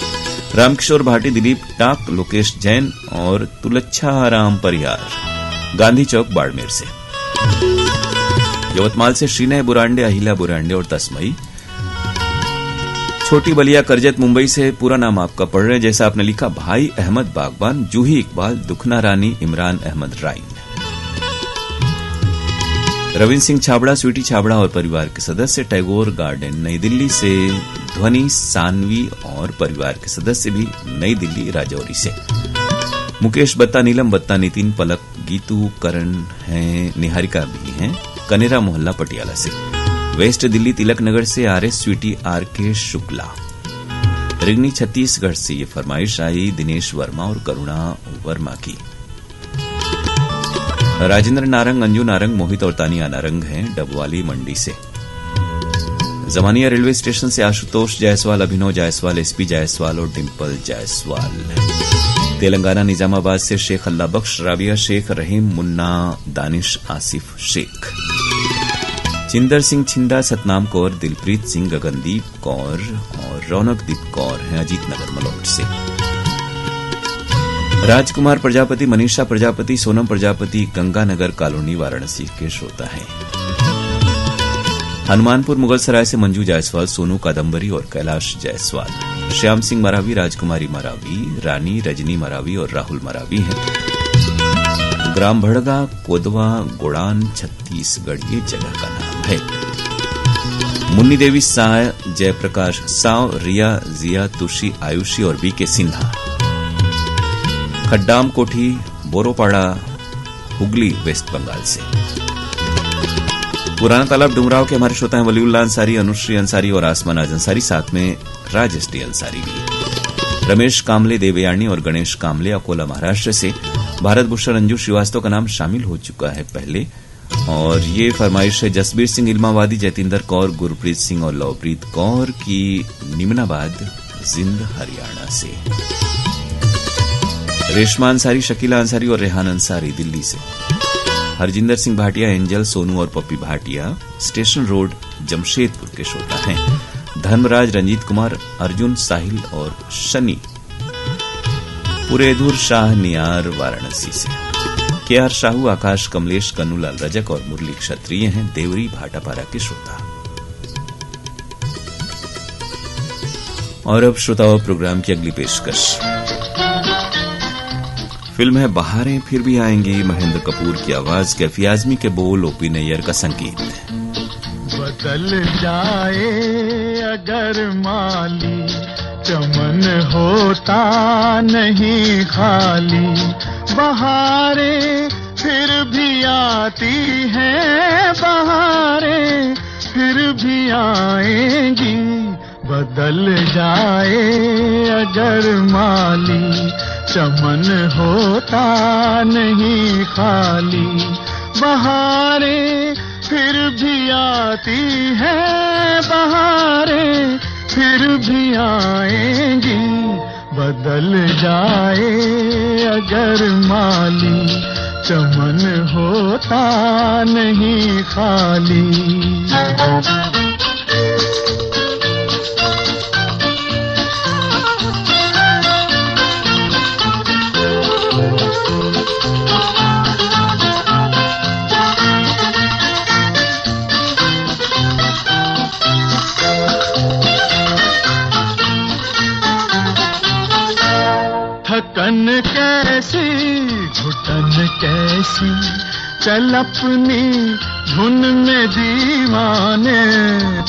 रामकिशोर भाटी, दिलीप टाक, लोकेश जैन और तुलच्छा राम परिहार गांधी चौक बाड़मेर से। यवतमाल से श्रीनय बुरांडे, अहिला बुरांडे और तस्मई। छोटी बलिया करजत मुंबई से पूरा नाम आपका पढ़ रहे हैं जैसा आपने लिखा, भाई अहमद बागबान, जूही इकबाल, दुखना रानी, इमरान अहमद राइन। रविंद्र सिंह छाबड़ा, स्वीटी छाबड़ा और परिवार के सदस्य टैगोर गार्डन नई दिल्ली से। ध्वनि सानवी और परिवार के सदस्य भी नई दिल्ली राजौरी से। मुकेश बत्ता, नीलम बत्ता, नितिन, पलक, गीतू, करण हैं, निहारिका भी हैं। कनेरा मोहल्ला पटियाला से। वेस्ट दिल्ली तिलक नगर से आरएस स्वीटी, आर के शुक्ला। रिगनी छत्तीसगढ़ से ये फरमाइश आई दिनेश वर्मा और करुणा वर्मा की। राजेंद्र नारंग, अंजू नारंग, मोहित और तानिया नारंग हैं डबवाली मंडी से। जमानिया रेलवे स्टेशन से आशुतोष जायसवाल, अभिनव जायसवाल, एसपी जायसवाल और डिम्पल जायसवाल। तेलंगाना निजामाबाद से शेख अल्लाह बख्श, राबिया शेख, रहीम, मुन्ना, दानिश, आसिफ शेख। चिंदर सिंह छिंदा, सतनाम कौर, दिलप्रीत सिंह, गगनदीप कौर और रौनकदीप कौर हैं अजीत नगर मलौट से। राजकुमार प्रजापति, मनीषा प्रजापति, सोनम प्रजापति गंगानगर कॉलोनी वाराणसी के श्रोता हैं। हनुमानपुर मुगलसराय से मंजू जायसवाल, सोनू कादम्बरी और कैलाश जायसवाल। श्याम सिंह मरावी, राजकुमारी मरावी, रानी रजनी मरावी और राहुल मरावी हैं। ग्राम भड़गा, कोदवा, गोड़ान, छत्तीसगढ़ ये जगह का नाम है। मुन्नी देवी, साय, जयप्रकाश साव, रिया, जिया, तुषी, आयुषी और बीके सिन्हा। खड्डाम कोठी, बोरोपाड़ा, हुगली, वेस्ट बंगाल से। पुराना तालाब डुमराव के हमारे श्रोता हैं वलीउल्ला अंसारी, अनुश्री अंसारी और आसमान आज अंसारी, साथ में राजेश डी अंसारी भी। रमेश कामले, देवयानी और गणेश कामले अकोला महाराष्ट्र से। भारत भूषण अंजू श्रीवास्तव का नाम शामिल हो चुका है पहले, और ये फरमाइश है जसबीर सिंह इल्मावादी, जतिंदर कौर, गुरप्रीत सिंह और लवप्रीत कौर की निमनाबाद, जिंद, हरियाणा से। रेशमा अंसारी, शकीला अंसारी और रेहान अंसारी दिल्ली से। हरजिंदर सिंह भाटिया, एंजल, सोनू और पप्पी भाटिया स्टेशन रोड जमशेदपुर के श्रोता हैं। धर्मराज, रंजीत कुमार, अर्जुन, साहिल और शनि पुरेधुर शाह नियार वाराणसी से। केआर शाहू, आकाश, कमलेश, कन्नूलाल रजक और मुरली क्षत्रिय हैं देवरी भाटापारा के श्रोता। और अब श्रोताओं प्रोग्राम की अगली पेशकश फिल्म है बहारें फिर भी आएंगी, महेंद्र कपूर की आवाज, कैफी आजमी के बोल, ओपी नैयर का संगीत। बदल जाए अगर माली, चमन होता नहीं खाली, बहारें फिर भी आती हैं, बहारें फिर भी आएंगी। बदल जाए अगर माली, चमन होता नहीं खाली, बहारें फिर भी आती हैं, बहारें फिर भी आएंगी। बदल जाए अगर माली, चमन होता नहीं खाली। थकन कैसी घुटन कैसी, चल अपनी धुन में दीवाने।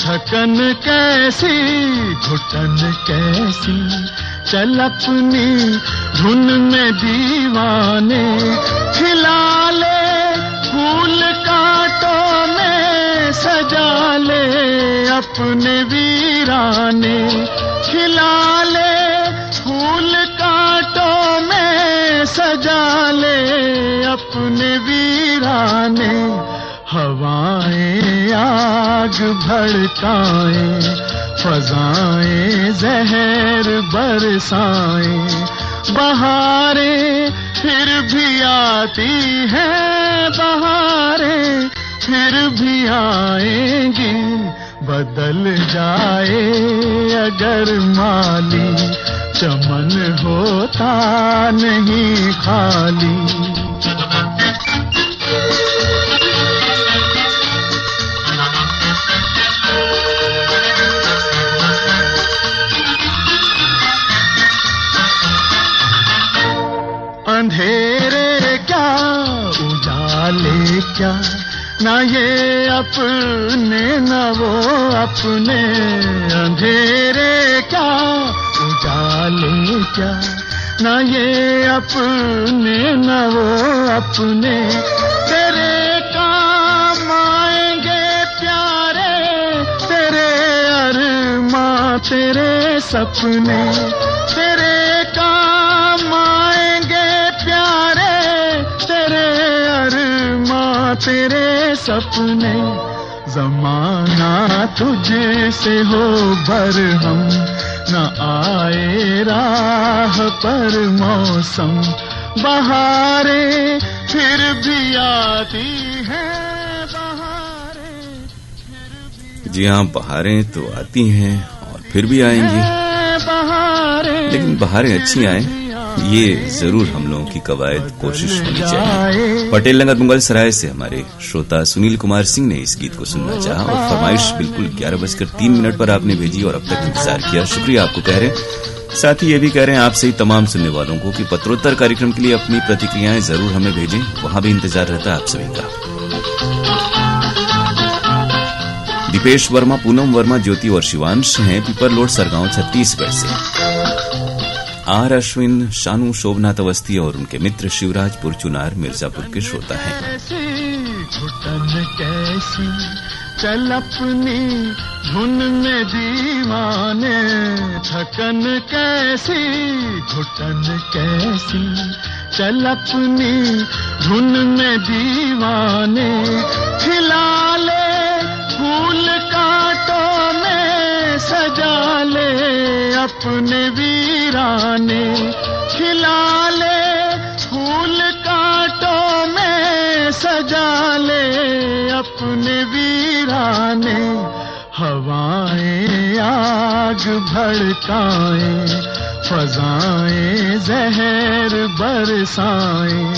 थकन कैसी घुटन कैसी, चल अपनी धुन में दीवाने। खिला ले फूल कांटों में, सजा ले अपने वीराने। खिला ले फूल कांटों में, सजा ले अपने वीराने। हवाएं आग भड़काएं, फजाएं जहर बरसाएं, बहारें फिर भी आती हैं, बहारें फिर भी आएंगी। बदल जाए अगर माली, चमन होता नहीं खाली। अंधेरे क्या उजाले क्या, ना ये अपने न वो अपने। अंधेरे क्या उजाले क्या, ना ये अपने न वो अपने। तेरे काम आएंगे प्यारे, तेरे अरमां तेरे सपने। तेरे काम आएंगे प्यारे, तेरे अरमां तेरे सपने। ज़माना तुझसे हो बरहम, न आए राह पर मौसम। बहारें फिर भी आती हैं, बहारें फिर भी। जी हाँ, बहारें तो आती हैं और फिर भी आएंगी, लेकिन बहारें अच्छी आएं, ये जरूर हम लोगों की कवायद कोशिश होनी चाहिए। पटेल नगर मुगल सराय से हमारे श्रोता सुनील कुमार सिंह ने इस गीत को सुनना चाहा और फरमाइश बिल्कुल 11:03 पर आपने भेजी और अब तक इंतजार किया, शुक्रिया आपको कह रहे हैं। साथ ही ये भी कह रहे हैं आपसे ही तमाम सुनने वालों को कि पत्रोत्तर कार्यक्रम के लिए अपनी प्रतिक्रियाएं जरूर हमें भेजें, वहां भी इंतजार रहता है आप सभी का। दीपेश वर्मा, पूनम वर्मा, ज्योति और शिवांश हैं पीपरलोड सरगांव छत्तीसगढ़ से। आर अश्विन, शानू, शोभनाथ अवस्थी और उनके मित्र शिवराज पुरचुनार मिर्जापुर के श्रोता हैं। घुटन कैसी, चल अपनी धुन में दीवाने। थकन कैसी घुटन कैसी, चल अपनी धुन में दीवाने। खिला ले फूल कांटों में, सजा ले अपने वीराने। खिला ले फूल कांटों में, सजा ले अपने वीराने। हवाएं आग भड़काएं, फजाएं जहर बरसाएं।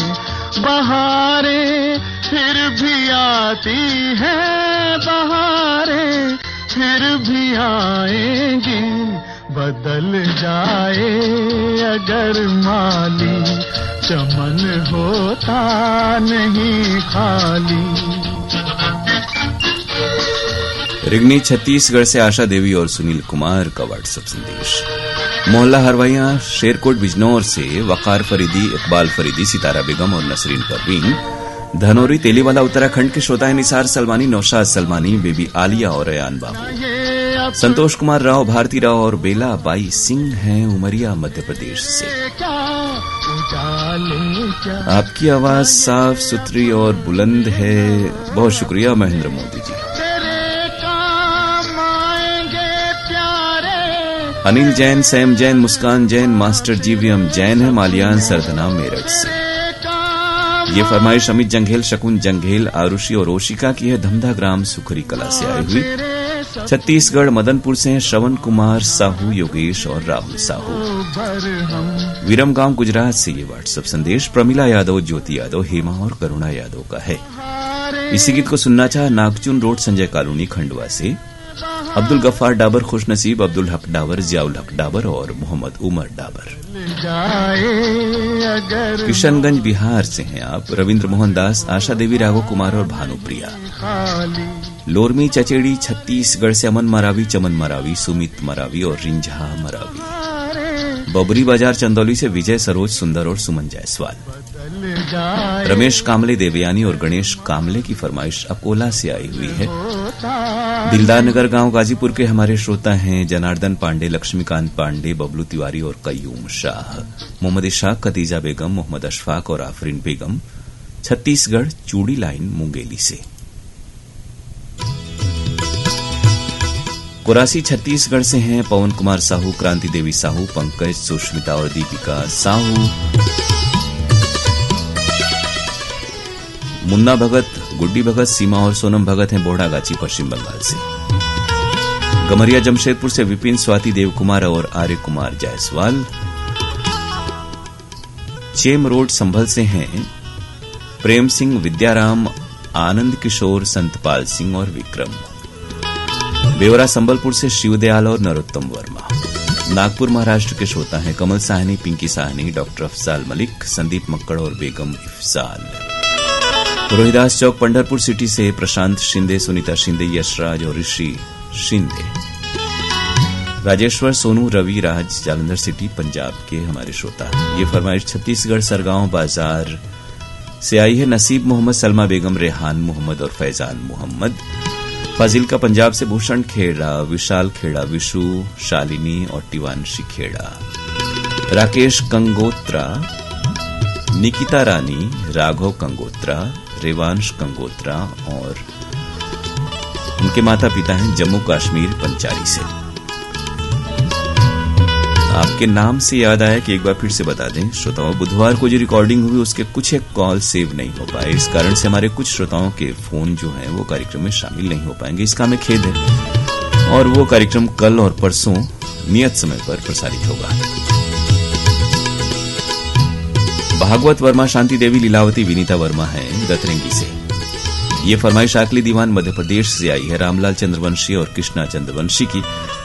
बहारें फिर भी आती हैं, बहारें फिर भी आएंगी। बदल जाए अगर माली, चमन होता नहीं खाली। रिगनी छत्तीसगढ़ से आशा देवी और सुनील कुमार का व्हाट्सएप संदेश। मोहल्ला हरवैया शेरकोट बिजनौर से वकार फरीदी, इकबाल फरीदी, सितारा बेगम और नसरीन परवीन। धनौरी तेलीवाला उत्तराखंड के श्रोता है निसार सलमानी, नौशाद सलमानी, बेबी आलिया और अयान बाबू। संतोष कुमार राव, भारती राव और बेला बाई सिंह हैं उमरिया मध्य प्रदेश से। आपकी आवाज साफ सुथरी और बुलंद है, बहुत शुक्रिया महेंद्र मोदी जी। अनिल जैन, सैम जैन, मुस्कान जैन, मास्टर जीवीएम जैन है मालियान सरदना मेरठ से। ये फरमाइश अमित जंघेल, शकुन जंघेल, आरुषि और ओशिका की है धमधा ग्राम सुखरी कला से आई हुई। छत्तीसगढ़ मदनपुर से हैं श्रवण कुमार साहू, योगेश और राहुल साहू। विरमगांव गुजरात से ये व्हाट्सएप संदेश प्रमिला यादव, ज्योति यादव, हेमा और करुणा यादव का है। इसी गीत को सुनना चाह नागचुन रोड संजय कॉलोनी खंडवा से अब्दुल गफ्फार डाबर, खुश नसीब, अब्दुल हक डाबर, जियाउल हक डाबर और मोहम्मद उमर डाबर। किशनगंज बिहार से हैं आप रविंद्र मोहन दास, आशा देवी, राघव कुमार और भानुप्रिया। लोरमी चचेड़ी छत्तीसगढ़ से अमन मरावी, चमन मरावी, सुमित मरावी और रिंझा मरावी। बबरी बाजार चंदौली से विजय, सरोज, सुंदर और सुमन जायसवाल। रमेश कामले, देवयानी और गणेश कामले की फरमाइश अकोला से आई हुई है। दिलदार नगर गांव गाजीपुर के हमारे श्रोता हैं जनार्दन पांडे, लक्ष्मीकांत पांडे, बबलू तिवारी और कयूम शाह। मोहम्मद इशाक, खदीजा बेगम, मोहम्मद अशफाक और आफरीन बेगम, छत्तीसगढ़ चूड़ी लाइन मुंगेली से। कुरासी छत्तीसगढ़ से हैं पवन कुमार साहू, क्रांति देवी साहू, पंकज, सुष्मिता और दीपिका साहू। मुन्ना भगत, गुड्डी भगत, सीमा और सोनम भगत हैं बोढ़ागाची पश्चिम बंगाल से। गमरिया जमशेदपुर से विपिन, स्वाति, देव कुमार और आर्य कुमार जायसवाल। चेम रोड संभल से हैं प्रेम सिंह, विद्याराम, आनंद किशोर, संतपाल सिंह और विक्रम। बेवरा संबलपुर से शिवदयाल और नरोत्तम वर्मा। नागपुर महाराष्ट्र के श्रोता हैं कमल साहनी, पिंकी साहनी, डॉक्टर अफजाल मलिक, संदीप मक्कड़ और बेगम इफ्जाल। रोहिदास चौक पंढरपुर सिटी से प्रशांत शिंदे, सुनीता शिंदे, यशराज और ऋषि शिंदे। राजेश्वर, सोनू, रवि राज, जालंधर सिटी पंजाब के हमारे श्रोता। ये फरमाइश छत्तीसगढ़ सरगांव बाजार से आई है नसीब मोहम्मद, सलमा बेगम, रेहान मोहम्मद और फैजान मोहम्मद। फाजिल्का पंजाब से भूषण खेड़ा, विशाल खेड़ा, विशु, शालिनी और टिवांशी खेड़ा। राकेश कंगोत्रा, निकिता रानी, राघव कंगोत्रा, रेवांश कंगोत्रा और उनके माता पिता हैं जम्मू कश्मीर पंचारी से। आपके नाम से याद आया कि एक बार फिर से बता दें श्रोताओं, बुधवार को जो रिकॉर्डिंग हुई उसके कुछ एक कॉल सेव नहीं हो पाए। इस कारण से हमारे कुछ श्रोताओं के फोन जो हैं वो कार्यक्रम में शामिल नहीं हो पाएंगे। इसका हमें खेद है और वो कार्यक्रम कल और परसों नियत समय पर प्रसारित होगा। भागवत वर्मा, शांति देवी, लीलावती, विनीता वर्मा हैं दतरंगी से। ये फरमाइश आकली दीवान मध्य प्रदेश से आई है रामलाल चंद्रवंशी और कृष्णा चंद्रवंशी की।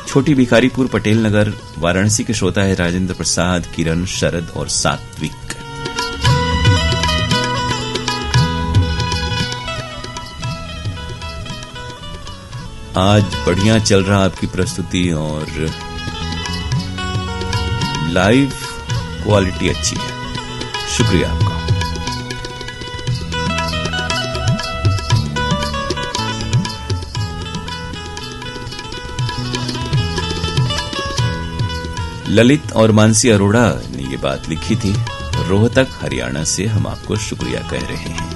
छोटी भिखारीपुर, पटेल नगर, वाराणसी के श्रोता है राजेंद्र प्रसाद, किरण, शरद और सात्विक। आज बढ़िया चल रहा आपकी प्रस्तुति और लाइव क्वालिटी अच्छी है, शुक्रिया आपका। ललित और मानसी अरोड़ा ने ये बात लिखी थी। रोहतक हरियाणा से हम आपको शुक्रिया कह रहे हैं।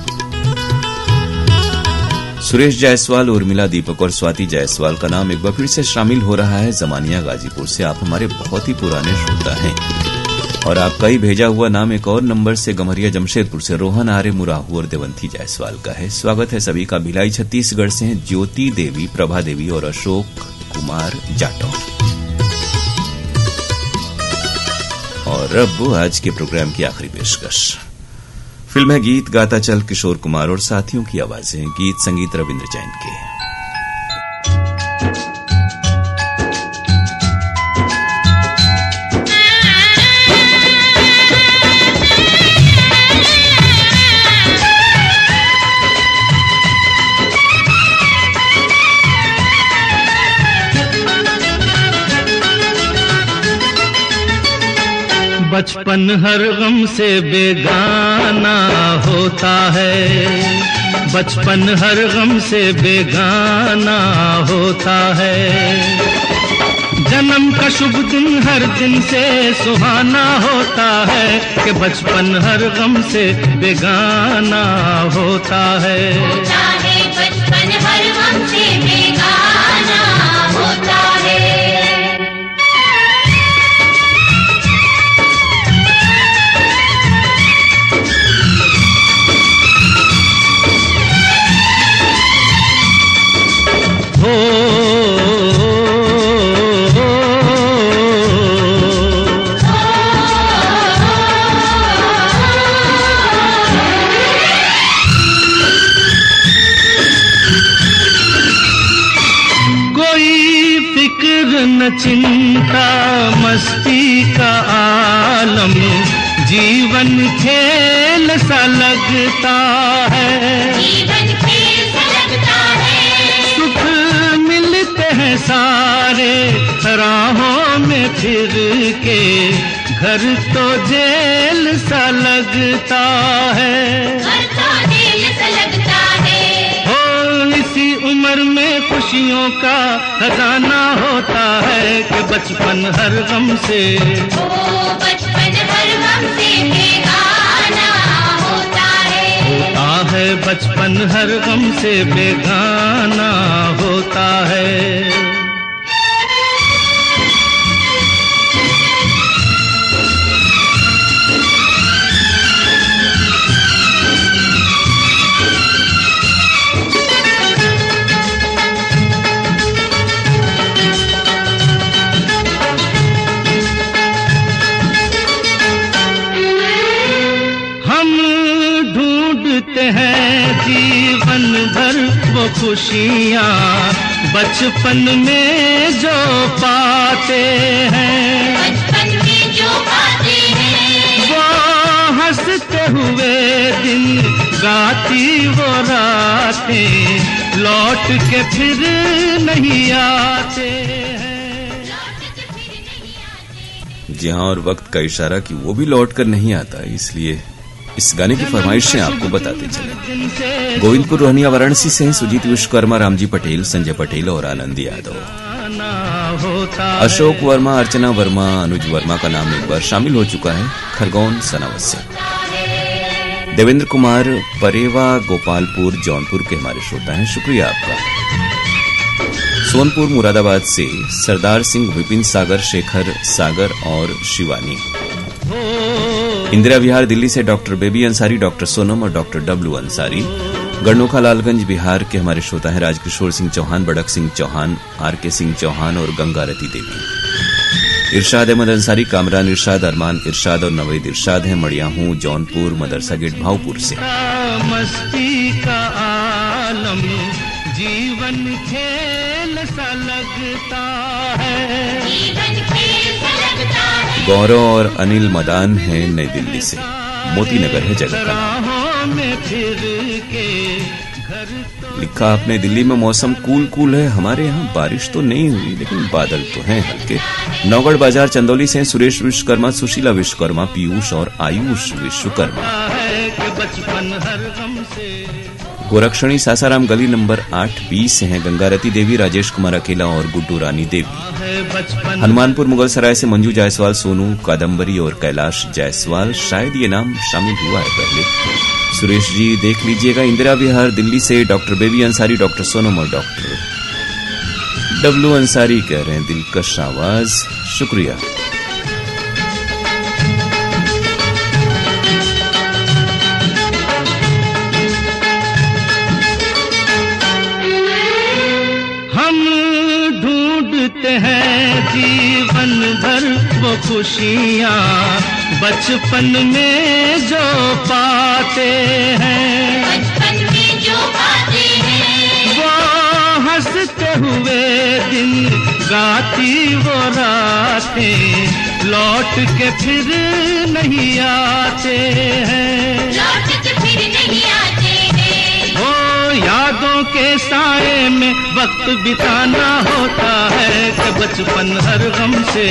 सुरेश जायसवाल, उर्मिला, दीपक और स्वाति जायसवाल का नाम एक बार फिर से शामिल हो रहा है जमानिया गाजीपुर से। आप हमारे बहुत ही पुराने श्रोता हैं और आपका ही भेजा हुआ नाम एक और नंबर से गमरिया जमशेदपुर से रोहन, आर्य, मुराहू और देवंती जायसवाल का है। स्वागत है सभी का। भिलाई छत्तीसगढ़ से हैं ज्योति देवी, प्रभा देवी और अशोक कुमार जाटव। और अब आज के प्रोग्राम की आखिरी पेशकश फिल्म है गीत गाता चल, किशोर कुमार और साथियों की आवाजें। गीत संगीत रविंद्र जैन के। बचपन हर गम से बेगाना होता है, बचपन हर गम से बेगाना होता है। जन्म का शुभ दिन हर दिन से सुहाना होता है कि बचपन हर गम से बेगाना होता है। बचपन हर गम से बेगाना होता है। न चिंता मस्ती का आलम, जीवन खेल सा लगता है, जीवन खेल सा लगता है। सुख मिलते हैं सारे राहों में फिर के, घर तो जेल सा लगता है, घर तो जेल सा लगता है। इसी उम्र में खुशियों का खजाना होता है कि बचपन हर गम से, बचपन हर गम से बेगाना होता है। बचपन हर गम से बेगाना होता है। हैं जीवन भर वो खुशियाँ बचपन में जो पाते हैं, बचपन में जो पाते हैं। वो हंसते हुए दिन गाती वो रातें लौट के फिर नहीं आते हैं। जी हाँ, और वक्त का इशारा कि वो भी लौट कर नहीं आता, इसलिए इस गाने की फरमाइशें आपको बताते चले। गोविंदपुर रोहनिया वाराणसी से सुजीत विश्वकर्मा, रामजी पटेल, संजय पटेल और आनंद यादव। अशोक वर्मा, अर्चना वर्मा, अनुज वर्मा का नाम एक बार शामिल हो चुका है खरगोन सनावत से। देवेंद्र कुमार परेवा गोपालपुर जौनपुर के हमारे श्रोता हैं, शुक्रिया आपका। सोनपुर मुरादाबाद से सरदार सिंह, विपिन सागर, शेखर सागर और शिवानी। इंदिरा विहार दिल्ली से doctor baby Ansari, doctor Sonam और डॉक्टर डब्लू अंसारी। गढ़नोखा लालगंज बिहार के हमारे श्रोता हैं राजकिशोर सिंह चौहान, बड़क सिंह चौहान, आर के सिंह चौहान और गंगारती देवी। इरशाद अहमद अंसारी, कामरान इरशाद, अरमान इरशाद और नवेद इरशाद हैं मड़िया हूँ जौनपुर मदरसा गेट भावपुर से। मस्ती का आलम जीवन खेल सा लगता है, जीवन खेल सा लगता है। गौरव और अनिल मदान हैं नई दिल्ली से। मोती नगर है जगह का नाम। लिखा आपने, दिल्ली में मौसम कूल है, हमारे यहाँ बारिश तो नहीं हुई लेकिन बादल तो हैं हल्के। नौगढ़ बाजार चंदौली से सुरेश विश्वकर्मा, सुशीला विश्वकर्मा, पीयूष और आयुष विश्वकर्मा। गोरक्षणी सासाराम गली नंबर 8B से हैं गंगारती देवी, राजेश कुमार अकेला और गुड्डू रानी देवी। हनुमानपुर मुगल सराय से मंजू जायसवाल, सोनू कादम्बरी और कैलाश जायसवाल, शायद ये नाम शामिल हुआ है पहले। सुरेश जी देख लीजिएगा। इंदिरा विहार दिल्ली से doctor baby Ansari, doctor Sonam और डॉक्टर डब्लू अंसारी कह रहे हैं दिलकश आवाज, शुक्रिया। हैं जीवन भर वो खुशियाँ बचपन में जो पाते हैं, बचपन में जो पाते हैं। वो हंसते हुए दिन गाती वो रातें लौट के फिर नहीं आते हैं, लौट के फिर नहीं आते हैं। हो यादों के साए में वक्त बिताना होता है कि बचपन हर गम से,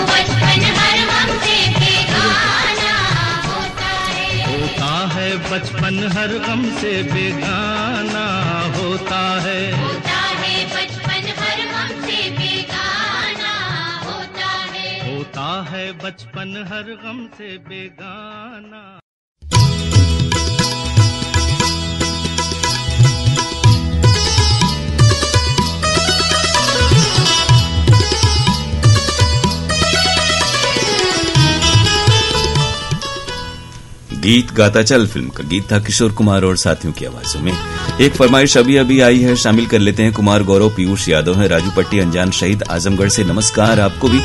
बचपन हर गम से बचपन हर गम से बेगाना होता है। होता है बचपन हर गम से बेगाना होता है। होता है बचपन हर गम से बेगाना। गीत गाता चल फिल्म का गीत था किशोर कुमार और साथियों की आवाजों में। एक फरमाइश अभी अभी आई है, शामिल कर लेते हैं। कुमार गौरव पीयूष यादव है, राजू पट्टी अनजान शहीद आजमगढ़ से। नमस्कार आपको भी।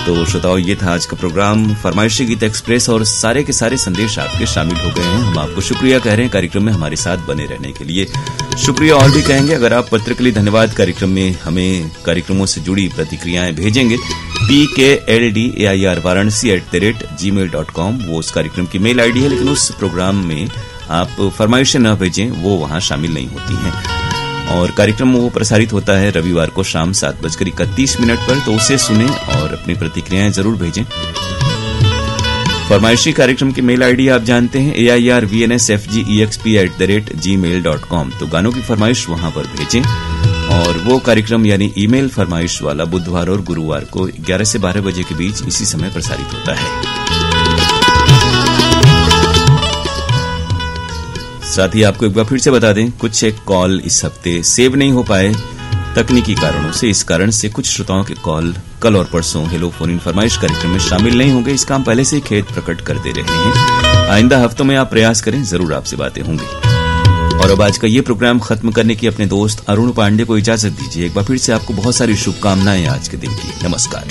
तो श्रोताओं, ये था आज का प्रोग्राम फरमाइशी गीत एक्सप्रेस और सारे के सारे संदेश आपके शामिल हो गए हैं। हम आपको शुक्रिया कह रहे हैं कार्यक्रम में हमारे साथ बने रहने के लिए। शुक्रिया और भी कहेंगे अगर आप पत्र के लिए धन्यवाद कार्यक्रम में हमें कार्यक्रमों से जुड़ी प्रतिक्रियाएं भेजेंगे। PKLDAIR varanasi@gmail.com वो उस कार्यक्रम की मेल आईडी है, लेकिन उस प्रोग्राम में आप फरमाइशें न भेजें, वो वहां शामिल नहीं होती हैं। और कार्यक्रम वो प्रसारित होता है रविवार को शाम 7:31 पर, तो उसे सुनें और अपनी प्रतिक्रियाएं जरूर भेजें। फरमाइशी कार्यक्रम की मेल आईडी आप जानते हैं, AIRVNSFGEXP@gmail.com। तो गानों की फरमाइश वहां पर भेजें और वो कार्यक्रम यानी ईमेल फरमाइश वाला बुधवार और गुरुवार को 11 से 12 बजे के बीच इसी समय प्रसारित होता है। साथ ही आपको एक बार फिर से बता दें, कुछ एक कॉल इस हफ्ते सेव नहीं हो पाए तकनीकी कारणों से। इस कारण से कुछ श्रोताओं के कॉल कल और परसों हेलो फोन इन फरमाइश कार्यक्रम में शामिल नहीं होंगे। इसका हम पहले से ही खेद प्रकट कर दे रहे हैं। आइंदा हफ्तों में आप प्रयास करें, जरूर आपसे बातें होंगी। और अब आज का ये प्रोग्राम खत्म करने की अपने दोस्त अरुण पांडे को इजाजत दीजिए। एक बार फिर से आपको बहुत सारी शुभकामनाएं आज के दिन की। नमस्कार।